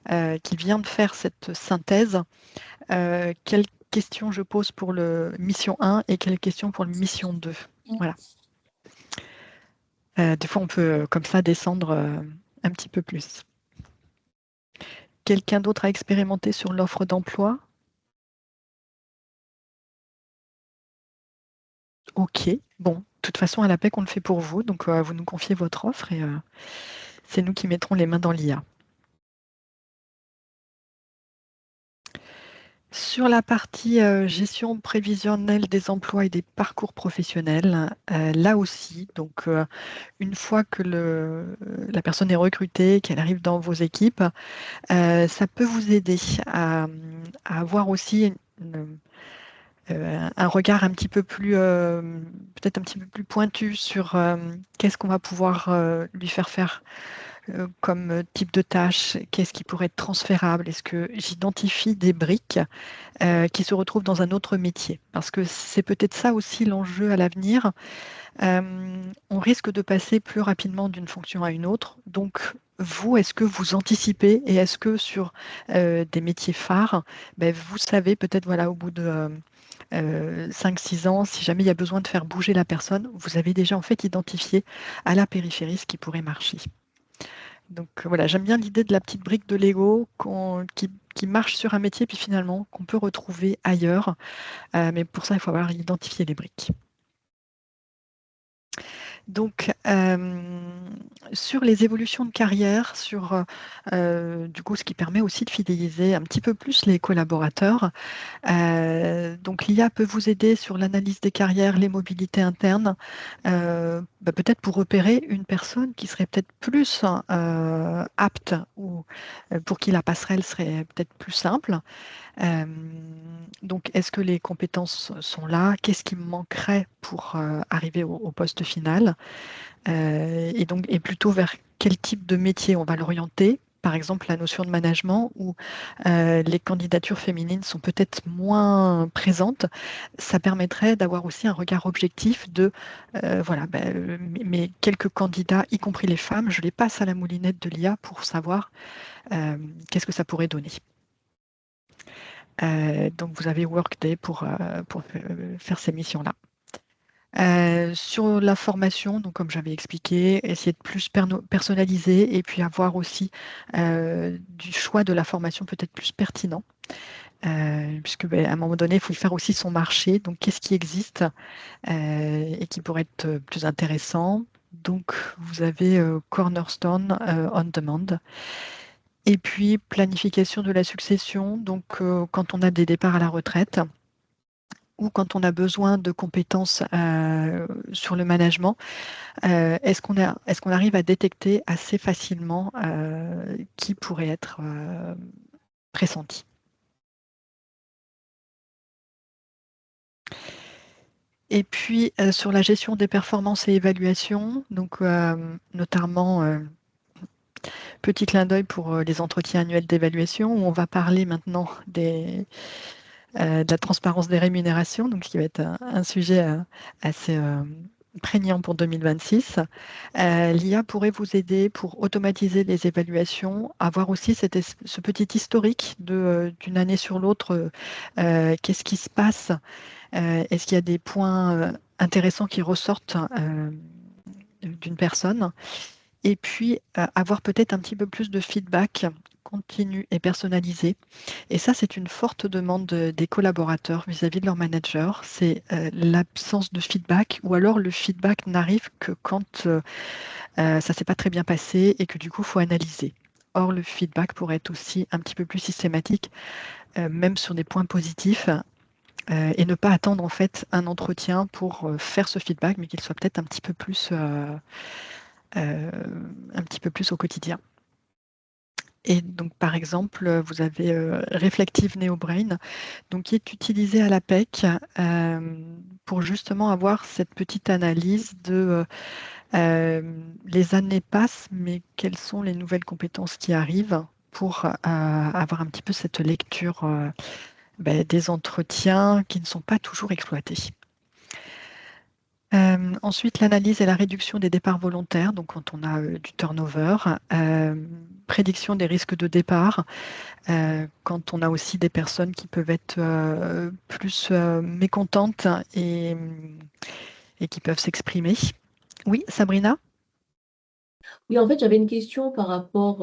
qu'il vient de faire cette synthèse, quelles questions je pose pour le mission 1 et quelles questions pour le mission 2. Voilà. Des fois, on peut comme ça descendre un petit peu plus. Quelqu'un d'autre a expérimenté sur l'offre d'emploi? Ok, bon, de toute façon, à l'APEC, on le fait pour vous, donc vous nous confiez votre offre et c'est nous qui mettrons les mains dans l'IA. Sur la partie gestion prévisionnelle des emplois et des parcours professionnels, là aussi, donc une fois que la personne est recrutée, qu'elle arrive dans vos équipes, ça peut vous aider à avoir aussi un regard un petit peu plus, peut-être un petit peu plus pointu sur qu'est-ce qu'on va pouvoir lui faire faire comme type de tâche, qu'est-ce qui pourrait être transférable, est-ce que j'identifie des briques qui se retrouvent dans un autre métier? Parce que c'est peut-être ça aussi l'enjeu à l'avenir. On risque de passer plus rapidement d'une fonction à une autre. Donc, vous, est-ce que vous anticipez et est-ce que sur des métiers phares, vous savez peut-être voilà, au bout de 5-6 ans, si jamais il y a besoin de faire bouger la personne, vous avez déjà en fait identifié à la périphérie ce qui pourrait marcher. Donc voilà, j'aime bien l'idée de la petite brique de Lego qui marche sur un métier, puis finalement qu'on peut retrouver ailleurs. Mais pour ça, il faut avoir identifié les briques. Donc, sur les évolutions de carrière, sur du coup ce qui permet aussi de fidéliser un petit peu plus les collaborateurs. Donc l'IA peut vous aider sur l'analyse des carrières, les mobilités internes, peut-être pour repérer une personne qui serait peut-être plus apte ou pour qui la passerelle serait peut-être plus simple. Donc est-ce que les compétences sont là? Qu'est-ce qui me manquerait pour arriver au poste final? Et plutôt vers quel type de métier on va l'orienter. Par exemple, la notion de management où les candidatures féminines sont peut-être moins présentes, ça permettrait d'avoir aussi un regard objectif de mes quelques candidats, y compris les femmes, je les passe à la moulinette de l'IA pour savoir qu'est-ce que ça pourrait donner. Donc vous avez Workday pour faire ces missions-là. Sur la formation, donc comme j'avais expliqué, essayer de plus personnaliser et puis avoir aussi du choix de la formation peut-être plus pertinent. Puisque à un moment donné, il faut faire aussi son marché. Donc, qu'est-ce qui existe et qui pourrait être plus intéressant? Donc, vous avez Cornerstone On Demand. Et puis, planification de la succession. Donc, quand on a des départs à la retraite, ou quand on a besoin de compétences sur le management, est-ce qu'on arrive à détecter assez facilement qui pourrait être pressenti? Et puis sur la gestion des performances et évaluations, donc notamment petit clin d'œil pour les entretiens annuels d'évaluation, où on va parler maintenant de la transparence des rémunérations, donc qui va être un sujet assez prégnant pour 2026. L'IA pourrait vous aider pour automatiser les évaluations, avoir aussi ce petit historique d'une année sur l'autre, qu'est-ce qui se passe, est-ce qu'il y a des points intéressants qui ressortent d'une personne, et puis avoir peut-être un petit peu plus de feedback continu et personnalisé. Et ça, c'est une forte demande des collaborateurs vis-à-vis de leur manager. C'est l'absence de feedback, ou alors le feedback n'arrive que quand ça ne s'est pas très bien passé et que du coup, il faut analyser. Or, le feedback pourrait être aussi un petit peu plus systématique, même sur des points positifs, et ne pas attendre en fait un entretien pour faire ce feedback, mais qu'il soit peut-être un petit peu plus au quotidien. Et donc, par exemple, vous avez Reflective NeoBrain, donc, qui est utilisé à l'APEC pour justement avoir cette petite analyse de les années passent, mais quelles sont les nouvelles compétences qui arrivent pour avoir un petit peu cette lecture des entretiens qui ne sont pas toujours exploités. Ensuite, l'analyse et la réduction des départs volontaires, donc quand on a du turnover, prédiction des risques de départ, quand on a aussi des personnes qui peuvent être plus mécontentes et qui peuvent s'exprimer. Oui, Sabrina? Oui, en fait, j'avais une question par rapport.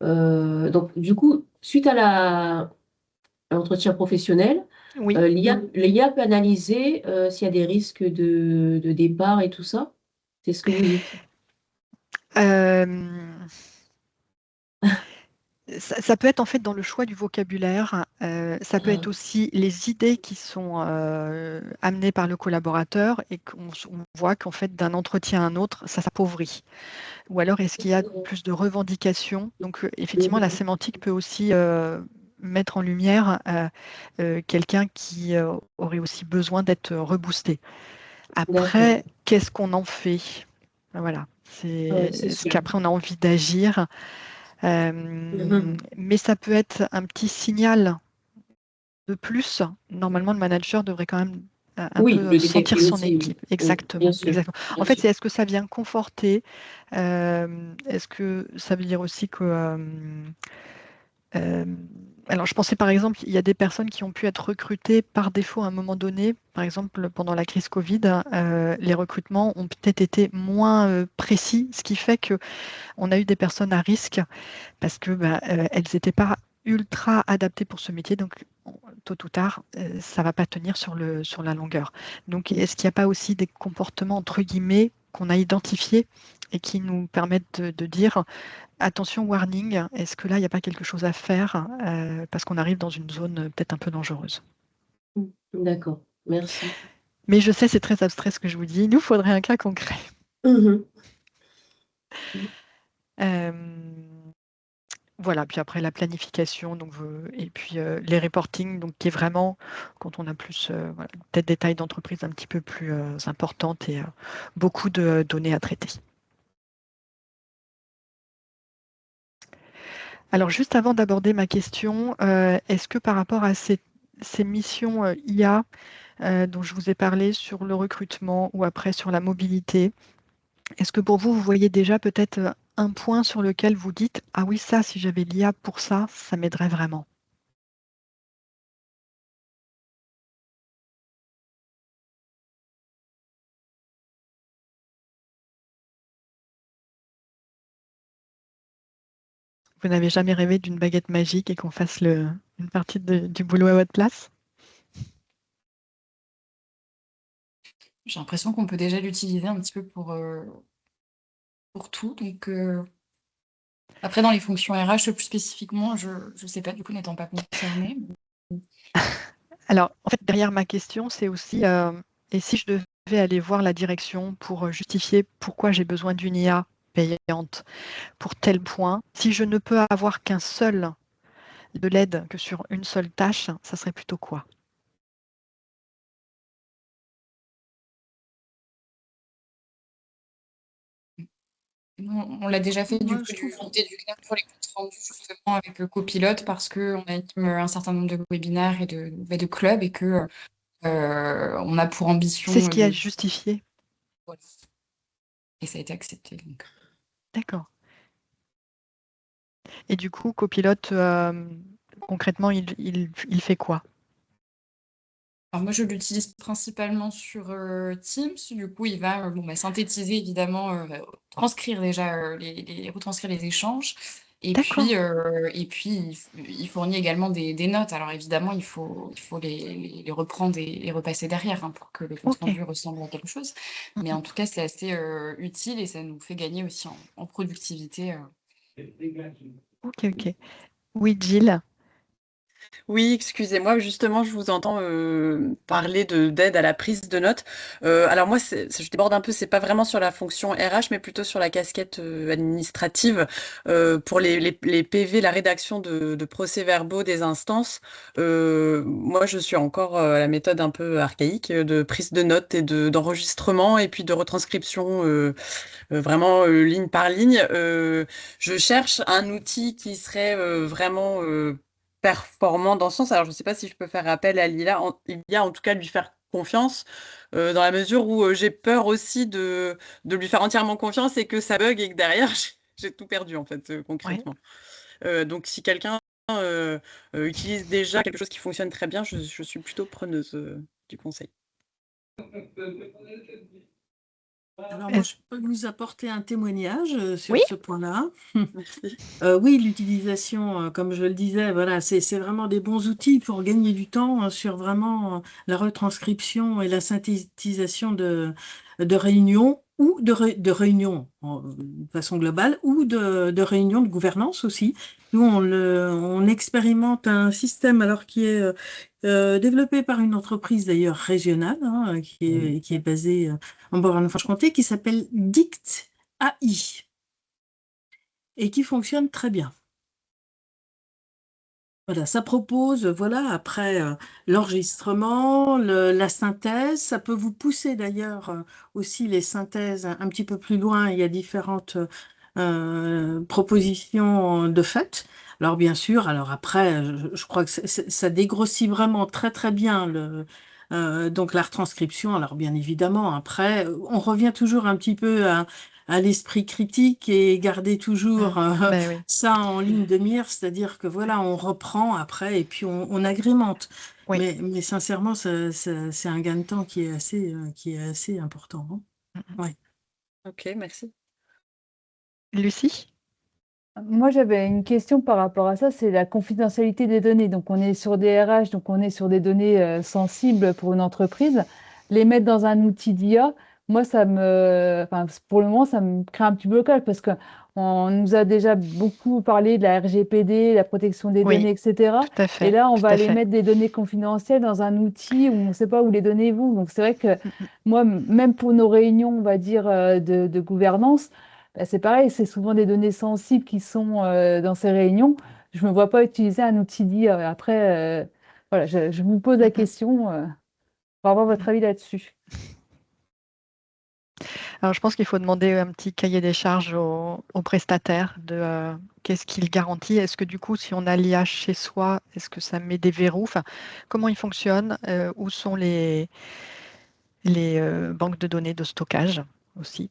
Donc, du coup, suite à l'entretien professionnel, Oui. l'IA peut analyser s'il y a des risques de départ et tout ça. C'est ce que vous dites. Ça peut être en fait dans le choix du vocabulaire, ça peut être aussi les idées qui sont amenées par le collaborateur et qu'on voit qu'en fait d'un entretien à un autre, ça s'appauvrit. Ou alors est-ce qu'il y a plus de revendications? Donc effectivement, la sémantique peut aussi mettre en lumière quelqu'un qui aurait aussi besoin d'être reboosté. Après, qu'est-ce qu'on en fait? Voilà, c'est ce qu'après on a envie d'agir. Mais ça peut être un petit signal de plus. Normalement, le manager devrait quand même un peu sentir son équipe. Exactement. En fait, c'est est-ce que ça vient conforter? Est-ce que ça veut dire aussi que... alors, je pensais par exemple, il y a des personnes qui ont pu être recrutées par défaut à un moment donné. Par exemple, pendant la crise Covid, les recrutements ont peut-être été moins précis, ce qui fait qu'on a eu des personnes à risque parce que elles n'étaient pas ultra adaptées pour ce métier. Donc, tôt ou tard, ça ne va pas tenir sur la longueur. Donc, est-ce qu'il n'y a pas aussi des comportements, entre guillemets, qu'on a identifiés et qui nous permettent de dire attention, warning, est-ce que là, il n'y a pas quelque chose à faire parce qu'on arrive dans une zone peut-être un peu dangereuse. D'accord, merci. Mais je sais, c'est très abstrait ce que je vous dis. Il nous faudrait un cas concret. Mhm. Euh, Voilà, puis après la planification, donc, et puis les reporting, donc qui est vraiment quand on a plus voilà, peut-être des tailles d'entreprise un petit peu plus importantes et beaucoup de données à traiter. Alors juste avant d'aborder ma question, est-ce que par rapport à ces missions IA dont je vous ai parlé sur le recrutement ou après sur la mobilité, est-ce que pour vous, vous voyez déjà peut-être un point sur lequel vous dites « Ah oui, ça, si j'avais l'IA pour ça, ça m'aiderait vraiment ». Vous n'avez jamais rêvé d'une baguette magique et qu'on fasse une partie du boulot à votre place? J'ai l'impression qu'on peut déjà l'utiliser un petit peu pour tout. Donc, après, dans les fonctions RH, plus spécifiquement, je ne sais pas, du coup, n'étant pas concernée. Alors, en fait, derrière ma question, c'est aussi, et si je devais aller voir la direction pour justifier pourquoi j'ai besoin d'une IA payante pour tel point, si je ne peux avoir qu'un seul de l'aide que sur une seule tâche, ça serait plutôt quoi? On l'a déjà fait Moi, du coup je du trouve. côté du CNAM pour les comptes rendus justement avec Copilote parce qu'on anime un certain nombre de webinaires et de clubs et que on a pour C'est ambition ce qui a de... justifié. Voilà. Et ça a été accepté. Donc. D'accord. Et du coup, Copilote, concrètement, il fait quoi? Alors moi, je l'utilise principalement sur Teams. Du coup, il va synthétiser évidemment, transcrire déjà, retranscrire les échanges. D'accord. Et puis il fournit également des notes. Alors évidemment, il faut les reprendre et les repasser derrière hein, pour que le compte Ok. rendu ressemble à quelque chose. Mais en tout cas, c'est assez utile et ça nous fait gagner aussi en productivité. Ok, ok. Oui, Jill. Oui, excusez-moi, justement, je vous entends parler d'aide à la prise de notes. Alors moi, je déborde un peu, c'est pas vraiment sur la fonction RH, mais plutôt sur la casquette administrative pour les PV, la rédaction de procès-verbaux des instances. Moi, je suis encore à la méthode un peu archaïque de prise de notes et d'enregistrement et puis de retranscription vraiment ligne par ligne. Je cherche un outil qui serait vraiment performant dans ce sens. Alors, je ne sais pas si je peux faire appel à l'IA, en tout cas lui faire confiance, dans la mesure où j'ai peur aussi de lui faire entièrement confiance et que ça bug et que derrière, j'ai tout perdu, en fait, concrètement. Donc, si quelqu'un utilise déjà quelque chose qui fonctionne très bien, je suis plutôt preneuse du conseil. Alors moi, je peux vous apporter un témoignage sur Oui. ce point-là. Merci. Oui, l'utilisation, comme je le disais, voilà, c'est vraiment des bons outils pour gagner du temps sur vraiment la retranscription et la synthétisation de réunions ou de réunions de façon globale ou de réunions de gouvernance aussi. Nous, on expérimente un système alors qui est développé par une entreprise d'ailleurs régionale hein, qui est basée en Bourgogne-Franche-Comté qui s'appelle Dict AI et qui fonctionne très bien. Voilà, ça propose, voilà, après l'enregistrement, la synthèse, ça peut vous pousser d'ailleurs aussi les synthèses un petit peu plus loin. Il y a différentes propositions de fait. Alors bien sûr, alors après, je crois que ça dégrossit vraiment très très bien donc la retranscription. Alors bien évidemment, après, on revient toujours un petit peu à l'esprit critique et garder toujours Ben oui. ça en ligne de mire, c'est-à-dire que voilà, on reprend après et puis on agrémente. Oui. Mais sincèrement, c'est un gain de temps qui est assez important. Hein. Ouais. Ok, merci. Lucie? Moi, j'avais une question par rapport à ça, c'est la confidentialité des données. Donc, on est sur des RH, donc on est sur des données sensibles pour une entreprise. Les mettre dans un outil d'IA, moi, enfin, pour le moment, ça me crée un petit blocage parce que on nous a déjà beaucoup parlé de la RGPD, la protection des Oui, données, etc. tout à Et fait, là, on tout va à aller fait. mettre des données confidentielles dans un outil où on ne sait pas où les données vont. Donc, c'est vrai que Mm, mm. moi, même pour nos réunions, on va dire, de gouvernance, bah, c'est pareil, c'est souvent des données sensibles qui sont dans ces réunions. Je ne me vois pas utiliser un outil d'IA. Après, voilà, je vous pose Mm, la mm, question pour avoir mm, votre mm. avis là-dessus. Alors, je pense qu'il faut demander un petit cahier des charges au prestataire de qu'est-ce qu'il garantit. Est-ce que du coup, si on a l'IA chez soi, est-ce que ça met des verrous? Enfin, comment il fonctionne? Où sont les banques de données de stockage aussi?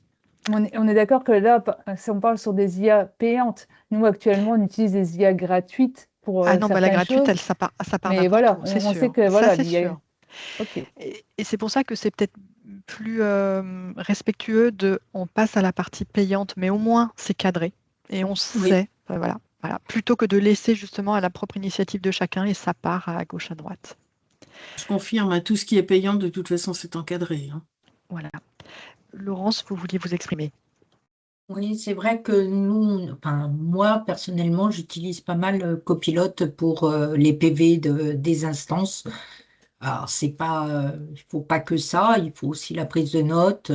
On est d'accord que là, si on parle sur des IA payantes, nous actuellement, on utilise des IA gratuites pour Ah non, bah, la certaines gratuite, choses, ça part mais n'importe voilà, où, c'est on sait sûr. que Ça, voilà, c'est l'IA. sûr. Ok. Et c'est pour ça que c'est peut-être plus respectueux on passe à la partie payante, mais au moins c'est cadré et on Oui, sait, voilà, voilà, plutôt que de laisser justement à la propre initiative de chacun et ça part à gauche, à droite. je confirme, hein, tout ce qui est payant, de toute façon, c'est encadré, hein. Voilà. Laurence, vous vouliez vous exprimer. Oui, c'est vrai que nous, enfin, moi personnellement, j'utilise pas mal Copilote pour les PV des instances. Alors, c'est pas, il faut pas que ça, il faut aussi la prise de notes.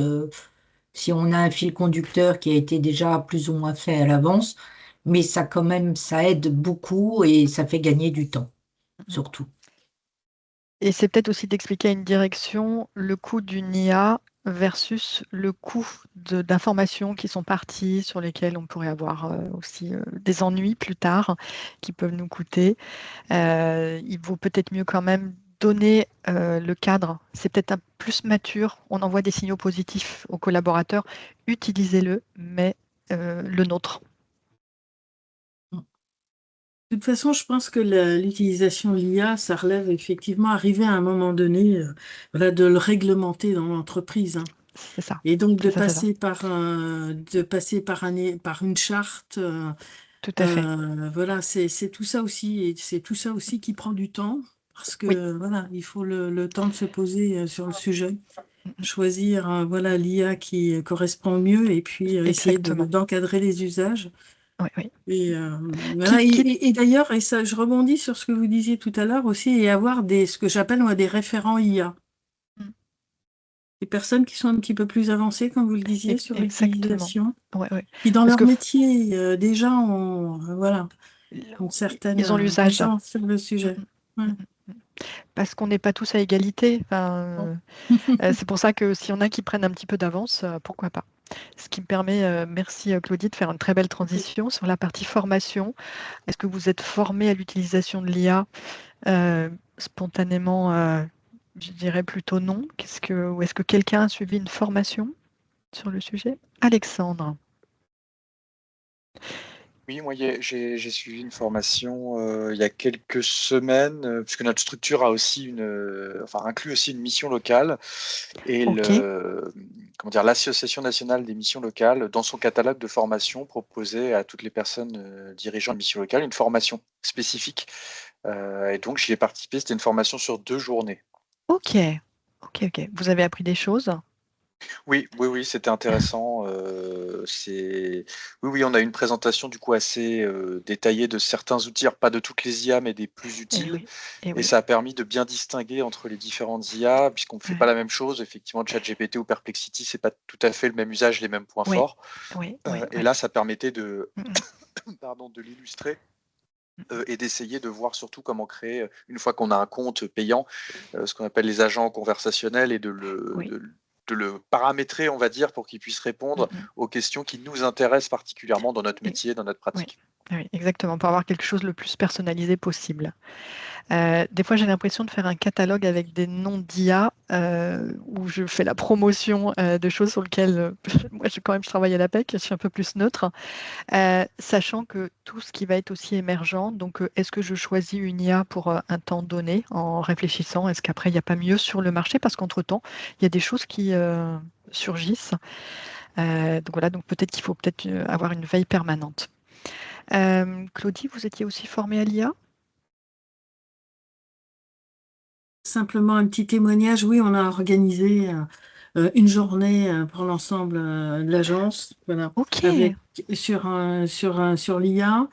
Si on a un fil conducteur qui a été déjà plus ou moins fait à l'avance, mais ça quand même, ça aide beaucoup et ça fait gagner du temps, surtout. Et c'est peut-être aussi d'expliquer à une direction le coût d'une IA versus le coût d'informations qui sont parties, sur lesquelles on pourrait avoir aussi des ennuis plus tard, qui peuvent nous coûter. Il vaut peut-être mieux quand même donner le cadre. C'est peut-être un plus mature. On envoie des signaux positifs aux collaborateurs. Utilisez-le, mais le nôtre. De toute façon, je pense que l'utilisation de l'IA, ça relève effectivement arriver à un moment donné, voilà, de le réglementer dans l'entreprise, hein. C'est ça. Et donc de C'est ça, c'est ça. passer par une charte, Tout à fait. voilà, c'est tout ça aussi, et c'est tout ça aussi qui prend du temps, parce Oui. que voilà, il faut le temps de se poser sur le sujet, choisir voilà l'IA qui correspond le mieux, et puis essayer Exactement. d'encadrer les usages. Oui, oui. Et, voilà, Quitte- et d'ailleurs, et ça, je rebondis sur ce que vous disiez tout à l'heure aussi, et avoir ce que j'appelle moi des référents IA. Mm. Des personnes qui sont un petit peu plus avancées, comme vous le disiez, sur Exactement. l'utilisation, Ouais, ouais. qui dans Parce leur que métier déjà ont, voilà, une certaine ils ont l'usage. connaissance sur le sujet. Ouais. Parce qu'on n'est pas tous à égalité. Enfin, c'est pour ça que s'il y en a qui prennent un petit peu d'avance, pourquoi pas. Ce qui me permet, merci Claudie, de faire une très belle transition sur la partie formation. Est-ce que vous êtes formé à l'utilisation de l'IA spontanément? Je dirais plutôt non. Ou est-ce que quelqu'un a suivi une formation sur le sujet? Alexandre. Oui, moi j'ai suivi une formation il y a quelques semaines, puisque notre structure a aussi enfin inclut aussi une mission locale et Ok. comment dire, l'Association nationale des missions locales, dans son catalogue de formation, proposait à toutes les personnes dirigeant une mission locale une formation spécifique. Et donc j'y ai participé, c'était une formation sur 2 journées. Ok. Ok, ok. Vous avez appris des choses? Oui, oui, oui, c'était intéressant. Oui, oui, on a une présentation du coup assez détaillée de certains outils, alors pas de toutes les IA, mais des plus Eh utiles. oui. Eh Et oui. ça a permis de bien distinguer entre les différentes IA, puisqu'on ne fait pas Ouais. la même chose. Effectivement, ChatGPT ou Perplexity, c'est pas tout à fait le même usage, les mêmes points Oui. forts. Oui. Oui. Et Oui. là, ça permettait Mm, mm, pardon, de l'illustrer mm. et d'essayer de voir surtout comment créer, une fois qu'on a un compte payant, ce qu'on appelle les agents conversationnels et Oui. de le paramétrer, on va dire, pour qu'il puisse répondre Mm, mm. aux questions qui nous intéressent particulièrement dans notre Et- métier, dans notre Oui. pratique. Oui, exactement, pour avoir quelque chose le plus personnalisé possible. Des fois, j'ai l'impression de faire un catalogue avec des noms d'IA où je fais la promotion de choses sur lesquelles moi, quand même, je travaille à l'APEC, je suis un peu plus neutre, sachant que tout ce qui va être aussi émergent, donc est-ce que je choisis une IA pour un temps donné en réfléchissant, est-ce qu'après, il n'y a pas mieux sur le marché? Parce qu'entre-temps, il y a des choses qui surgissent. Donc voilà, donc peut-être qu'il faut peut-être avoir une veille permanente. Claudie, vous étiez aussi formée à l'IA? Simplement un petit témoignage. Oui, on a organisé une journée pour l'ensemble de l'agence, voilà, Ok, sur l'IA,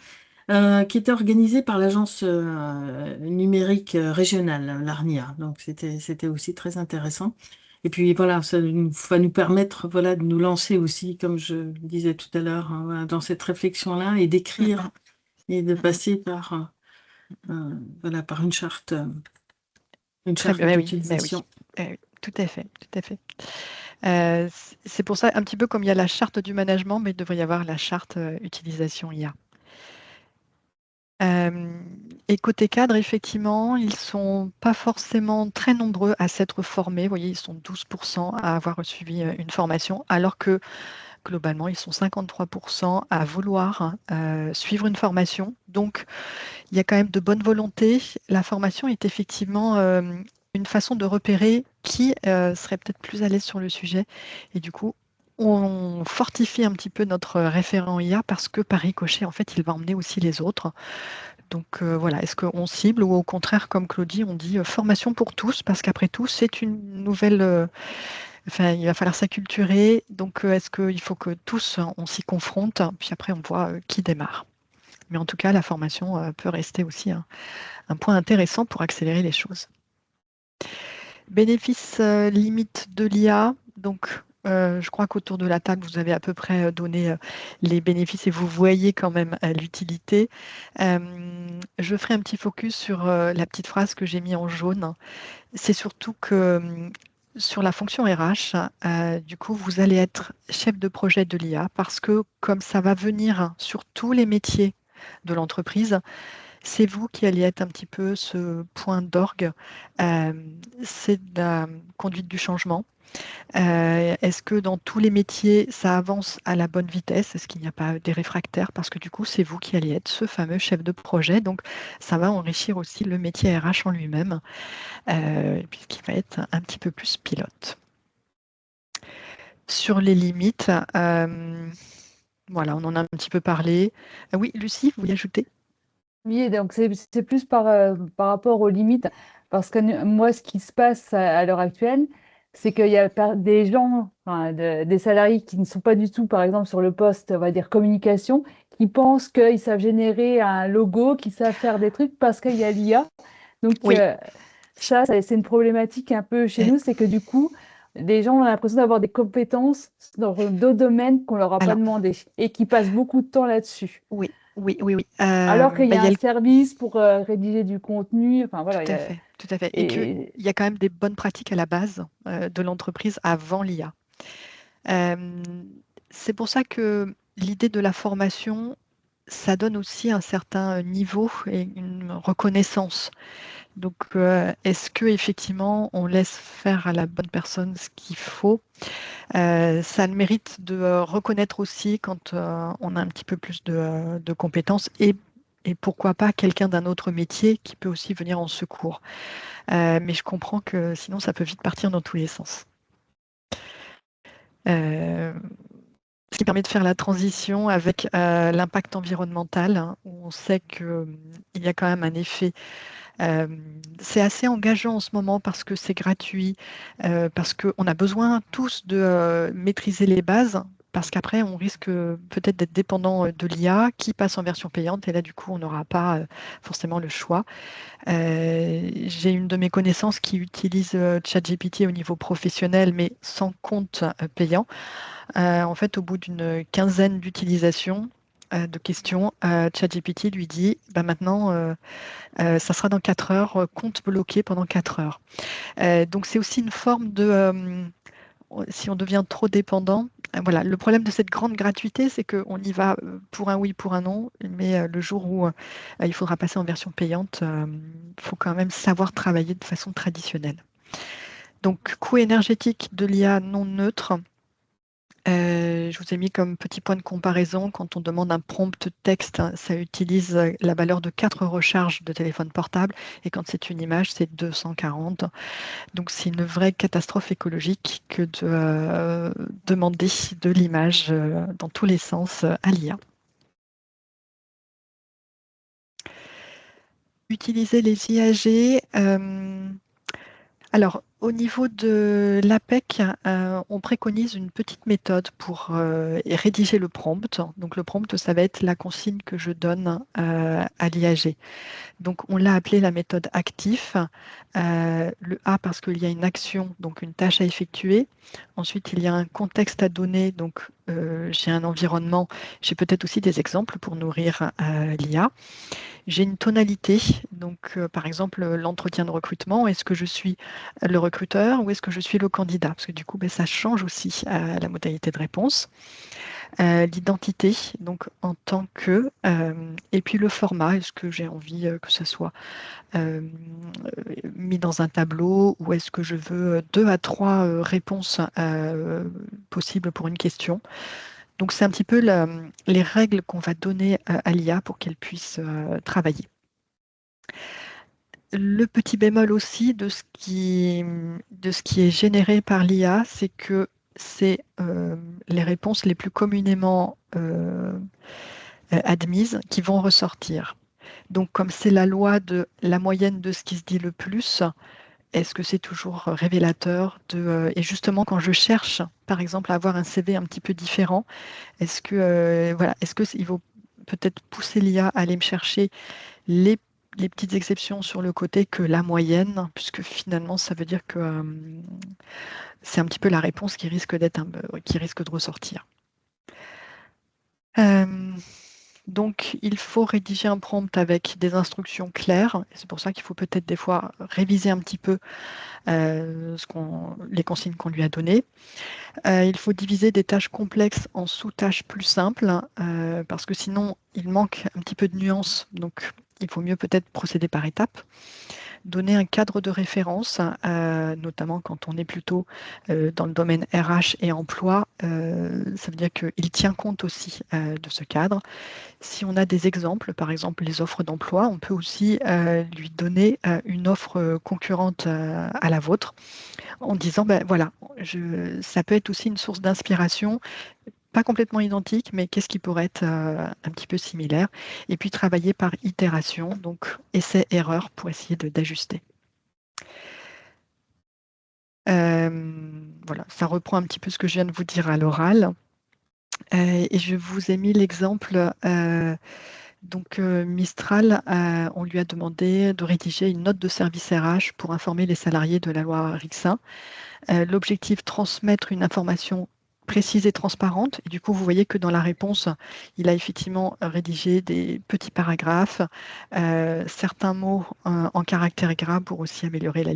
qui était organisée par l'agence numérique régionale, l'ARNIA. Donc c'était aussi très intéressant. Et puis voilà, ça va nous permettre voilà, de nous lancer aussi, comme je le disais tout à l'heure, hein, voilà, dans cette réflexion-là et d'écrire et de passer voilà, par une très charte bien. Bah oui, d'utilisation. oui, tout à fait, tout à fait. C'est pour ça, un petit peu comme il y a la charte du management, mais il devrait y avoir la charte utilisation IA. Et côté cadre, effectivement, ils ne sont pas forcément très nombreux à s'être formés. Vous voyez, ils sont 12% à avoir suivi une formation, alors que globalement, ils sont 53% à vouloir suivre une formation. Donc, il y a quand même de bonne volonté. La formation est effectivement une façon de repérer qui serait peut-être plus à l'aise sur le sujet. Et du coup, on fortifie un petit peu notre référent IA parce que par ricochet, en fait, il va emmener aussi les autres. Donc voilà, est-ce qu'on cible ou au contraire, comme Claudie, on dit formation pour tous parce qu'après tout, c'est une nouvelle. Enfin, il va falloir s'acculturer. Donc, est-ce qu'il faut que tous, on s'y confronte, puis après, on voit qui démarre. Mais en tout cas, la formation peut rester aussi un point intéressant pour accélérer les choses. Bénéfices limites de l'IA. Donc, je crois qu'autour de la table, vous avez à peu près donné les bénéfices et vous voyez quand même l'utilité. Je ferai un petit focus sur la petite phrase que j'ai mis en jaune. C'est surtout que sur la fonction RH, du coup, vous allez être chef de projet de l'IA parce que comme ça va venir sur tous les métiers de l'entreprise, c'est vous qui allez être un petit peu ce point d'orgue. C'est de la conduite du changement. Est-ce que dans tous les métiers, ça avance à la bonne vitesse? Est-ce qu'il n'y a pas des réfractaires? Parce que du coup, c'est vous qui allez être ce fameux chef de projet. Donc, ça va enrichir aussi le métier RH en lui-même, puisqu'il va être un petit peu plus pilote. Sur les limites, voilà, on en a un petit peu parlé. Oui, Lucie, vous voulez ajouter? Oui, donc c'est plus par rapport aux limites, parce que moi, ce qui se passe à l'heure actuelle, c'est qu'il y a des gens, enfin, des salariés qui ne sont pas du tout, par exemple, sur le poste, on va dire, communication, qui pensent qu'ils savent générer un logo, qu'ils savent faire des trucs parce qu'il y a l'IA. Donc, Oui. c'est une problématique un peu chez nous, c'est que du coup, les gens ont l'impression d'avoir des compétences dans d'autres domaines qu'on leur a pas Alors, demandé et qui passent beaucoup de temps là-dessus. oui, oui, oui, oui. Alors qu'il y Bah, a un service pour rédiger du contenu, enfin voilà, tout à fait, tout à fait. Et qu'il et y a quand même des bonnes pratiques à la base de l'entreprise avant l'IA. C'est pour ça que l'idée de la formation, ça donne aussi un certain niveau et une reconnaissance. Donc, est-ce que effectivement on laisse faire à la bonne personne ce qu'il faut? Ça a le mérite de reconnaître aussi quand on a un petit peu plus de compétences et pourquoi pas quelqu'un d'un autre métier qui peut aussi venir en secours. Mais je comprends que sinon ça peut vite partir dans tous les sens. Ce qui permet de faire la transition avec l'impact environnemental, hein, où on sait qu'il y a quand même un effet. C'est assez engageant en ce moment parce que c'est gratuit, parce qu'on a besoin tous de maîtriser les bases, parce qu'après, on risque peut-être d'être dépendant de l'IA qui passe en version payante, et là, du coup, on n'aura pas forcément le choix. J'ai une de mes connaissances qui utilise ChatGPT au niveau professionnel, mais sans compte payant. En fait, au bout d'une quinzaine d'utilisations, de questions, ChatGPT lui dit bah maintenant, ça sera dans 4 heures, compte bloqué pendant 4 heures. Donc, c'est aussi une forme de. Si on devient trop dépendant, voilà. Le problème de cette grande gratuité, c'est qu'on y va pour un oui, pour un non, mais le jour où il faudra passer en version payante, il faut quand même savoir travailler de façon traditionnelle. Donc, coût énergétique de l'IA non neutre. Je vous ai mis comme petit point de comparaison, quand on demande un prompt texte, hein, ça utilise la valeur de 4 recharges de téléphone portable, et quand c'est une image, c'est 240. Donc c'est une vraie catastrophe écologique que de demander de l'image dans tous les sens à l'IA. Utiliser les IAG. Alors, Au niveau de l'APEC, on préconise une petite méthode pour rédiger le prompt. Donc le prompt, ça va être la consigne que je donne à l'IAG. Donc on l'a appelé la méthode actif. Le A parce qu'il y a une action, donc une tâche à effectuer. Ensuite, il y a un contexte à donner, donc j'ai un environnement. J'ai peut-être aussi des exemples pour nourrir l'IA. J'ai une tonalité, donc par exemple l'entretien de recrutement, est-ce que je suis le recruteur ou est-ce que je suis le candidat? Parce que du coup, ça change aussi la modalité de réponse. L'identité, donc en tant que, et puis le format, est-ce que j'ai envie que ça soit mis dans un tableau ou est-ce que je veux 2 à 3 réponses possibles pour une question? Donc, c'est un petit peu les règles qu'on va donner à l'IA pour qu'elle puisse travailler. Le petit bémol aussi de ce qui est généré par l'IA, c'est que c'est les réponses les plus communément admises qui vont ressortir. Donc, comme c'est la loi de la moyenne de ce qui se dit le plus, est-ce que c'est toujours révélateur et justement, quand je cherche, par exemple, à avoir un CV un petit peu différent, est-ce que il vaut peut-être pousser l'IA à aller me chercher les petites exceptions sur le côté que la moyenne, puisque finalement, ça veut dire que c'est un petit peu la réponse qui risque de ressortir. Donc, il faut rédiger un prompt avec des instructions claires. C'est pour ça qu'il faut peut-être des fois réviser un petit peu les consignes qu'on lui a données. Il faut diviser des tâches complexes en sous-tâches plus simples, parce que sinon, il manque un petit peu de nuance. Donc, il faut mieux peut-être procéder par étapes. Donner un cadre de référence, notamment quand on est plutôt dans le domaine RH et emploi, ça veut dire qu'il tient compte aussi de ce cadre. Si on a des exemples, par exemple les offres d'emploi, on peut aussi lui donner une offre concurrente à la vôtre en disant, voilà, ça peut être aussi une source d'inspiration, pas complètement identique, mais qu'est-ce qui pourrait être un petit peu similaire. Et puis travailler par itération, donc essai-erreur pour essayer d'ajuster. Voilà, ça reprend un petit peu ce que je viens de vous dire à l'oral. Et je vous ai mis l'exemple, donc Mistral, on lui a demandé de rédiger une note de service RH pour informer les salariés de la loi Rixin. L'objectif, transmettre une information précise et transparente. Et du coup, vous voyez que dans la réponse, il a effectivement rédigé des petits paragraphes, certains mots en caractère gras pour aussi améliorer la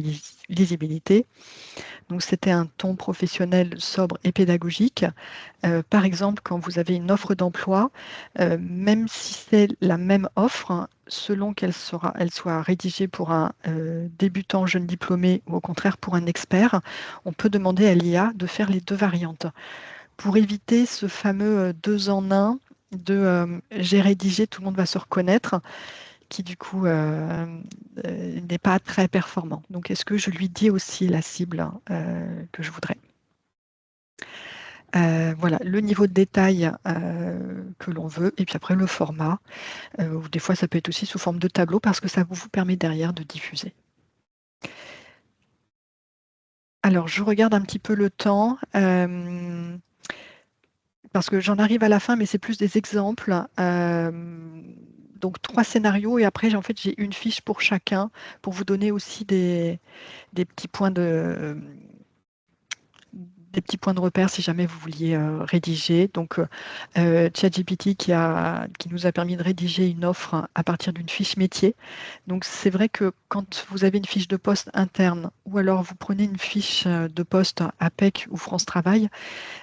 lisibilité. Donc, c'était un ton professionnel, sobre et pédagogique. Par exemple, quand vous avez une offre d'emploi, même si c'est la même offre, selon qu'elle soit rédigée pour un débutant jeune diplômé ou au contraire pour un expert, on peut demander à l'IA de faire les 2 variantes pour éviter ce fameux 2 en 1 de j'ai rédigé, tout le monde va se reconnaître, qui du coup n'est pas très performant. Donc, est-ce que je lui dis aussi la cible que je voudrais? Voilà, le niveau de détail que l'on veut, et puis après le format, ou des fois ça peut être aussi sous forme de tableau parce que ça vous permet derrière de diffuser. Alors, je regarde un petit peu le temps, parce que j'en arrive à la fin, mais c'est plus des exemples. Donc 3 scénarios, et après, en fait, j'ai une fiche pour chacun, pour vous donner aussi des petits points de repère si jamais vous vouliez rédiger. Donc, ChatGPT qui nous a permis de rédiger une offre à partir d'une fiche métier. Donc, c'est vrai que quand vous avez une fiche de poste interne ou alors vous prenez une fiche de poste APEC ou France Travail,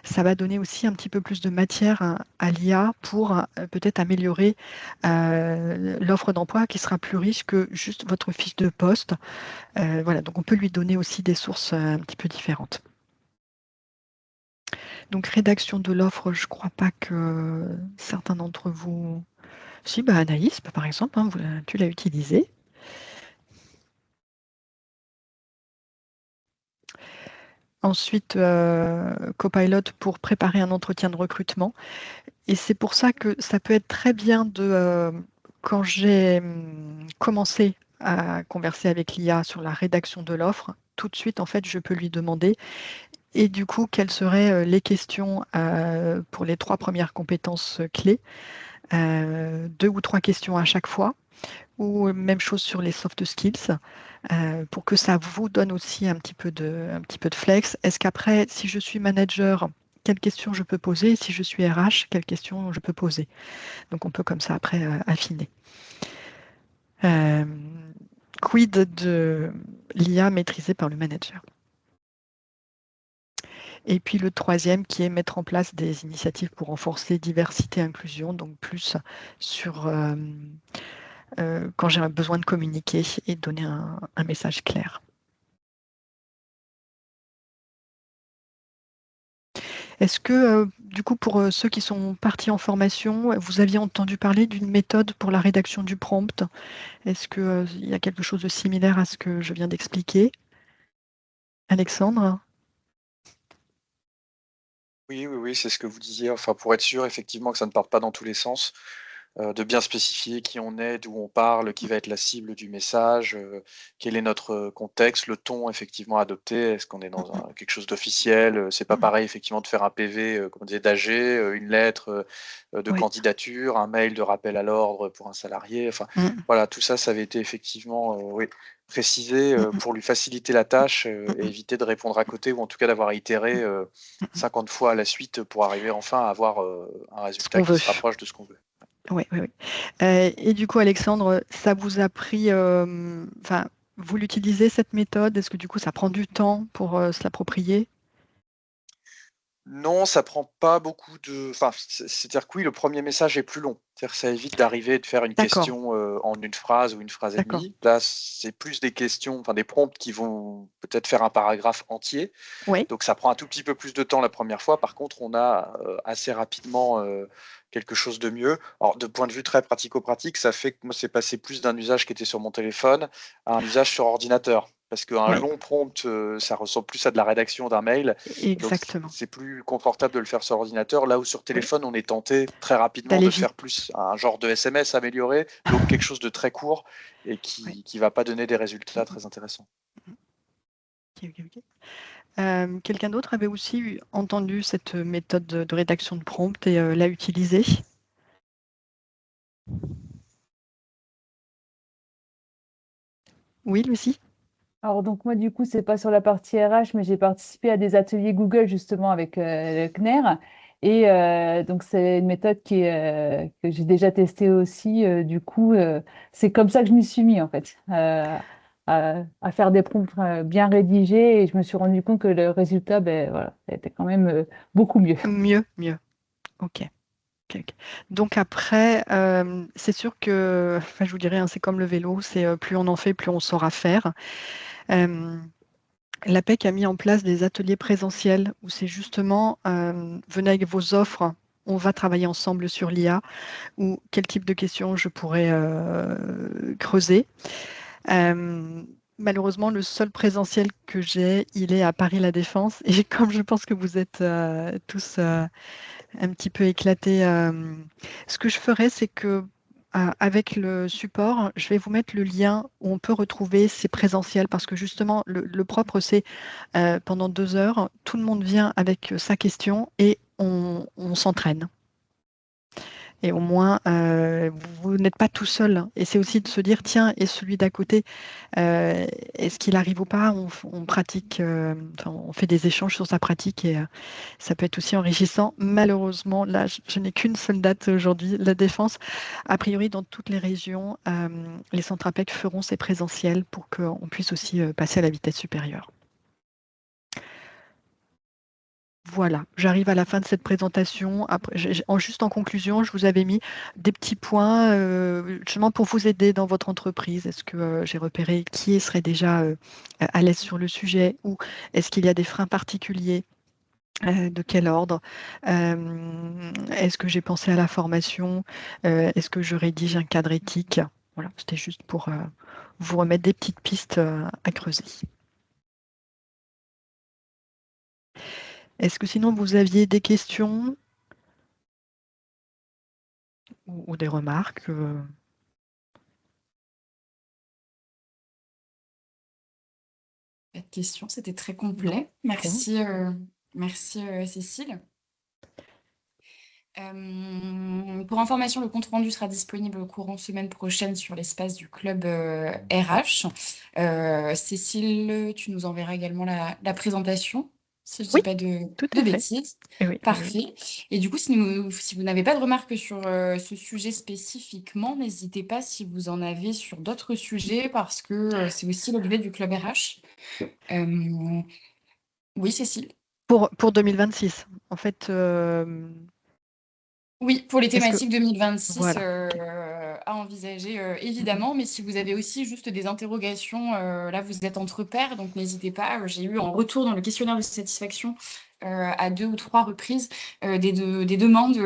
ça va donner aussi un petit peu plus de matière à l'IA pour peut-être améliorer l'offre d'emploi qui sera plus riche que juste votre fiche de poste. Voilà, donc on peut lui donner aussi des sources un petit peu différentes. Donc, rédaction de l'offre, je ne crois pas que certains d'entre vous... Si, Anaïs, par exemple, hein, tu l'as utilisé. Ensuite, Copilot pour préparer un entretien de recrutement. Et c'est pour ça que ça peut être très bien quand j'ai commencé à converser avec l'IA sur la rédaction de l'offre, tout de suite, en fait, je peux lui demander et du coup, quelles seraient les questions pour les 3 premières compétences clés, 2 ou 3 questions à chaque fois, ou même chose sur les soft skills, pour que ça vous donne aussi un petit peu de flex. Est-ce qu'après, si je suis manager, quelles questions je peux poser? Si je suis RH, quelles questions je peux poser? Donc on peut comme ça après affiner. Quid de l'IA maîtrisée par le manager? Et puis le troisième qui est mettre en place des initiatives pour renforcer diversité et inclusion, donc plus sur quand j'ai un besoin de communiquer et donner un message clair. Est-ce que, du coup, pour ceux qui sont partis en formation, vous aviez entendu parler d'une méthode pour la rédaction du prompt? Est-ce qu'il y a quelque chose de similaire à ce que je viens d'expliquer? Alexandre? Oui, c'est ce que vous disiez. Enfin, pour être sûr, effectivement, que ça ne parte pas dans tous les sens, de bien spécifier qui on est, d'où on parle, qui va être la cible du message, quel est notre contexte, le ton effectivement adopté. Est-ce qu'on est dans quelque chose d'officiel? C'est pas pareil effectivement de faire un PV, comme on disait d'AG, une lettre, de Oui. candidature, un mail de rappel à l'ordre pour un salarié. Enfin, voilà, tout ça, ça avait été effectivement, oui, précisé, pour lui faciliter la tâche, et éviter de répondre à côté ou en tout cas d'avoir à itérer, 50 fois à la suite pour arriver enfin à avoir, un résultat qu'on qui veut. se rapproche de ce qu'on veut. Oui. Et du coup, Alexandre, ça vous a pris, enfin, vous l'utilisez cette méthode? Est-ce que du coup, ça prend du temps pour se l'approprier? Non, ça prend pas beaucoup de. Enfin, c'est-à-dire que oui, le premier message est plus long. C'est-à-dire que ça évite d'arriver et de faire une D'accord. question en une phrase ou une phrase et D'accord. demie. Là, c'est plus des questions, enfin des prompts qui vont peut-être faire un paragraphe entier. Oui. Donc ça prend un tout petit peu plus de temps la première fois. Par contre, on a assez rapidement quelque chose de mieux. Alors, de point de vue très pratico-pratique, ça fait que moi, c'est passé plus d'un usage qui était sur mon téléphone à un usage sur ordinateur. Parce qu'un Oui. long prompt, ça ressemble plus à de la rédaction d'un mail. Donc, Exactement. c'est plus confortable de le faire sur ordinateur. Là où sur téléphone, on est tenté très rapidement D'aller de vite. faire plus un genre de SMS amélioré, donc quelque chose de très court et qui ne va pas donner des résultats très intéressants. Ok. Quelqu'un d'autre avait aussi entendu cette méthode de rédaction de prompt et l'a utilisée? Oui, Lucie? Alors donc moi du coup c'est pas sur la partie RH mais j'ai participé à des ateliers Google justement avec le CNER et donc c'est une méthode que j'ai déjà testée aussi du coup c'est comme ça que je m'y suis mis en fait à faire des prompts bien rédigés et je me suis rendu compte que le résultat ben voilà était quand même beaucoup mieux. Mieux. Ok. Donc après, c'est sûr que, enfin, je vous dirais, hein, c'est comme le vélo, c'est plus on en fait, plus on saura faire. L'APEC a mis en place des ateliers présentiels où c'est justement, venez avec vos offres, on va travailler ensemble sur l'IA, ou quel type de questions je pourrais creuser. Malheureusement, le seul présentiel que j'ai, il est à Paris La Défense. Et comme je pense que vous êtes tous un petit peu éclatés, ce que je ferais, c'est que avec le support, je vais vous mettre le lien où on peut retrouver ces présentiels parce que justement, le propre, c'est pendant 2 heures, tout le monde vient avec sa question et on s'entraîne. Et au moins, vous n'êtes pas tout seul. Et c'est aussi de se dire, tiens, et celui d'à côté, est-ce qu'il arrive ou pas? On pratique, enfin, on fait des échanges sur sa pratique et ça peut être aussi enrichissant. Malheureusement, là, je n'ai qu'une seule date aujourd'hui, La Défense. A priori, dans toutes les régions, les centres APEC feront ces présentiels pour qu'on puisse aussi passer à la vitesse supérieure. Voilà, j'arrive à la fin de cette présentation. Après, juste en conclusion, je vous avais mis des petits points justement pour vous aider dans votre entreprise. Est-ce que j'ai repéré qui serait déjà à l'aise sur le sujet ou est-ce qu'il y a des freins particuliers? De quel ordre? Est-ce que j'ai pensé à la formation? Est-ce que je rédige un cadre éthique? Voilà, c'était juste pour vous remettre des petites pistes à creuser. Est-ce que sinon vous aviez des questions ou des remarques? Pas de questions, c'était très complet. Merci, Cécile. Pour information, le compte-rendu sera disponible courant semaine prochaine sur l'espace du club RH. Cécile, tu nous enverras également la présentation, si je ne dis Oui, pas de tout à fait. bêtises. Oui, oui. Parfait. Et du coup, si vous n'avez pas de remarques sur ce sujet spécifiquement, n'hésitez pas si vous en avez sur d'autres sujets, parce que c'est aussi l'objet du club RH. Oui, Cécile. Pour 2026, en fait, Oui, pour les est-ce que... thématiques 2026 Voilà. à envisager, évidemment. Mais si vous avez aussi juste des interrogations, là, vous êtes entre pairs, donc n'hésitez pas. J'ai eu en retour dans le questionnaire de satisfaction à 2 ou 3 reprises des demandes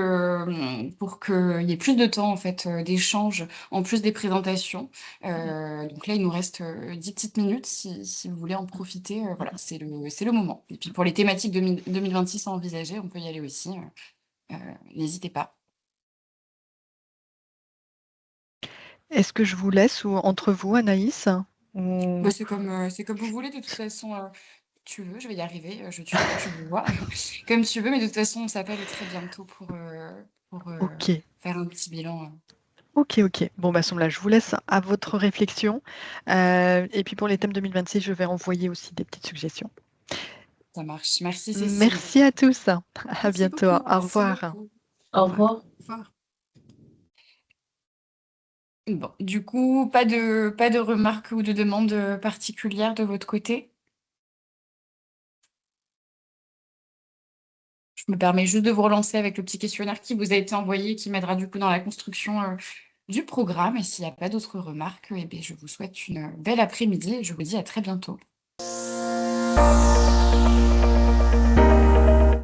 pour qu'il y ait plus de temps en fait d'échange en plus des présentations. Donc là, il nous reste 10 petites minutes si vous voulez en profiter. Voilà, c'est le moment. Et puis pour les thématiques 2026 à envisager, on peut y aller aussi. N'hésitez pas. Est-ce que je vous laisse ou entre vous, Anaïs ou... Bah, c'est comme vous voulez, de toute façon, tu veux, je vais y arriver, je vous vois, comme tu veux, mais de toute façon, on s'appelle très bientôt pour Ok. faire un petit bilan. Ok. Bon, bah, là, je vous laisse à votre réflexion. Et puis pour les thèmes 2026, je vais envoyer aussi des petites suggestions. Ça marche. Merci, Cécile. Merci à tous. À Merci bientôt. beaucoup. Au Merci revoir. beaucoup. Au revoir. Au revoir. Bon, du coup, pas de remarques ou de demandes particulières de votre côté? Je me permets juste de vous relancer avec le petit questionnaire qui vous a été envoyé, qui m'aidera du coup dans la construction du programme. Et s'il n'y a pas d'autres remarques, eh bien, je vous souhaite une belle après-midi et je vous dis à très bientôt.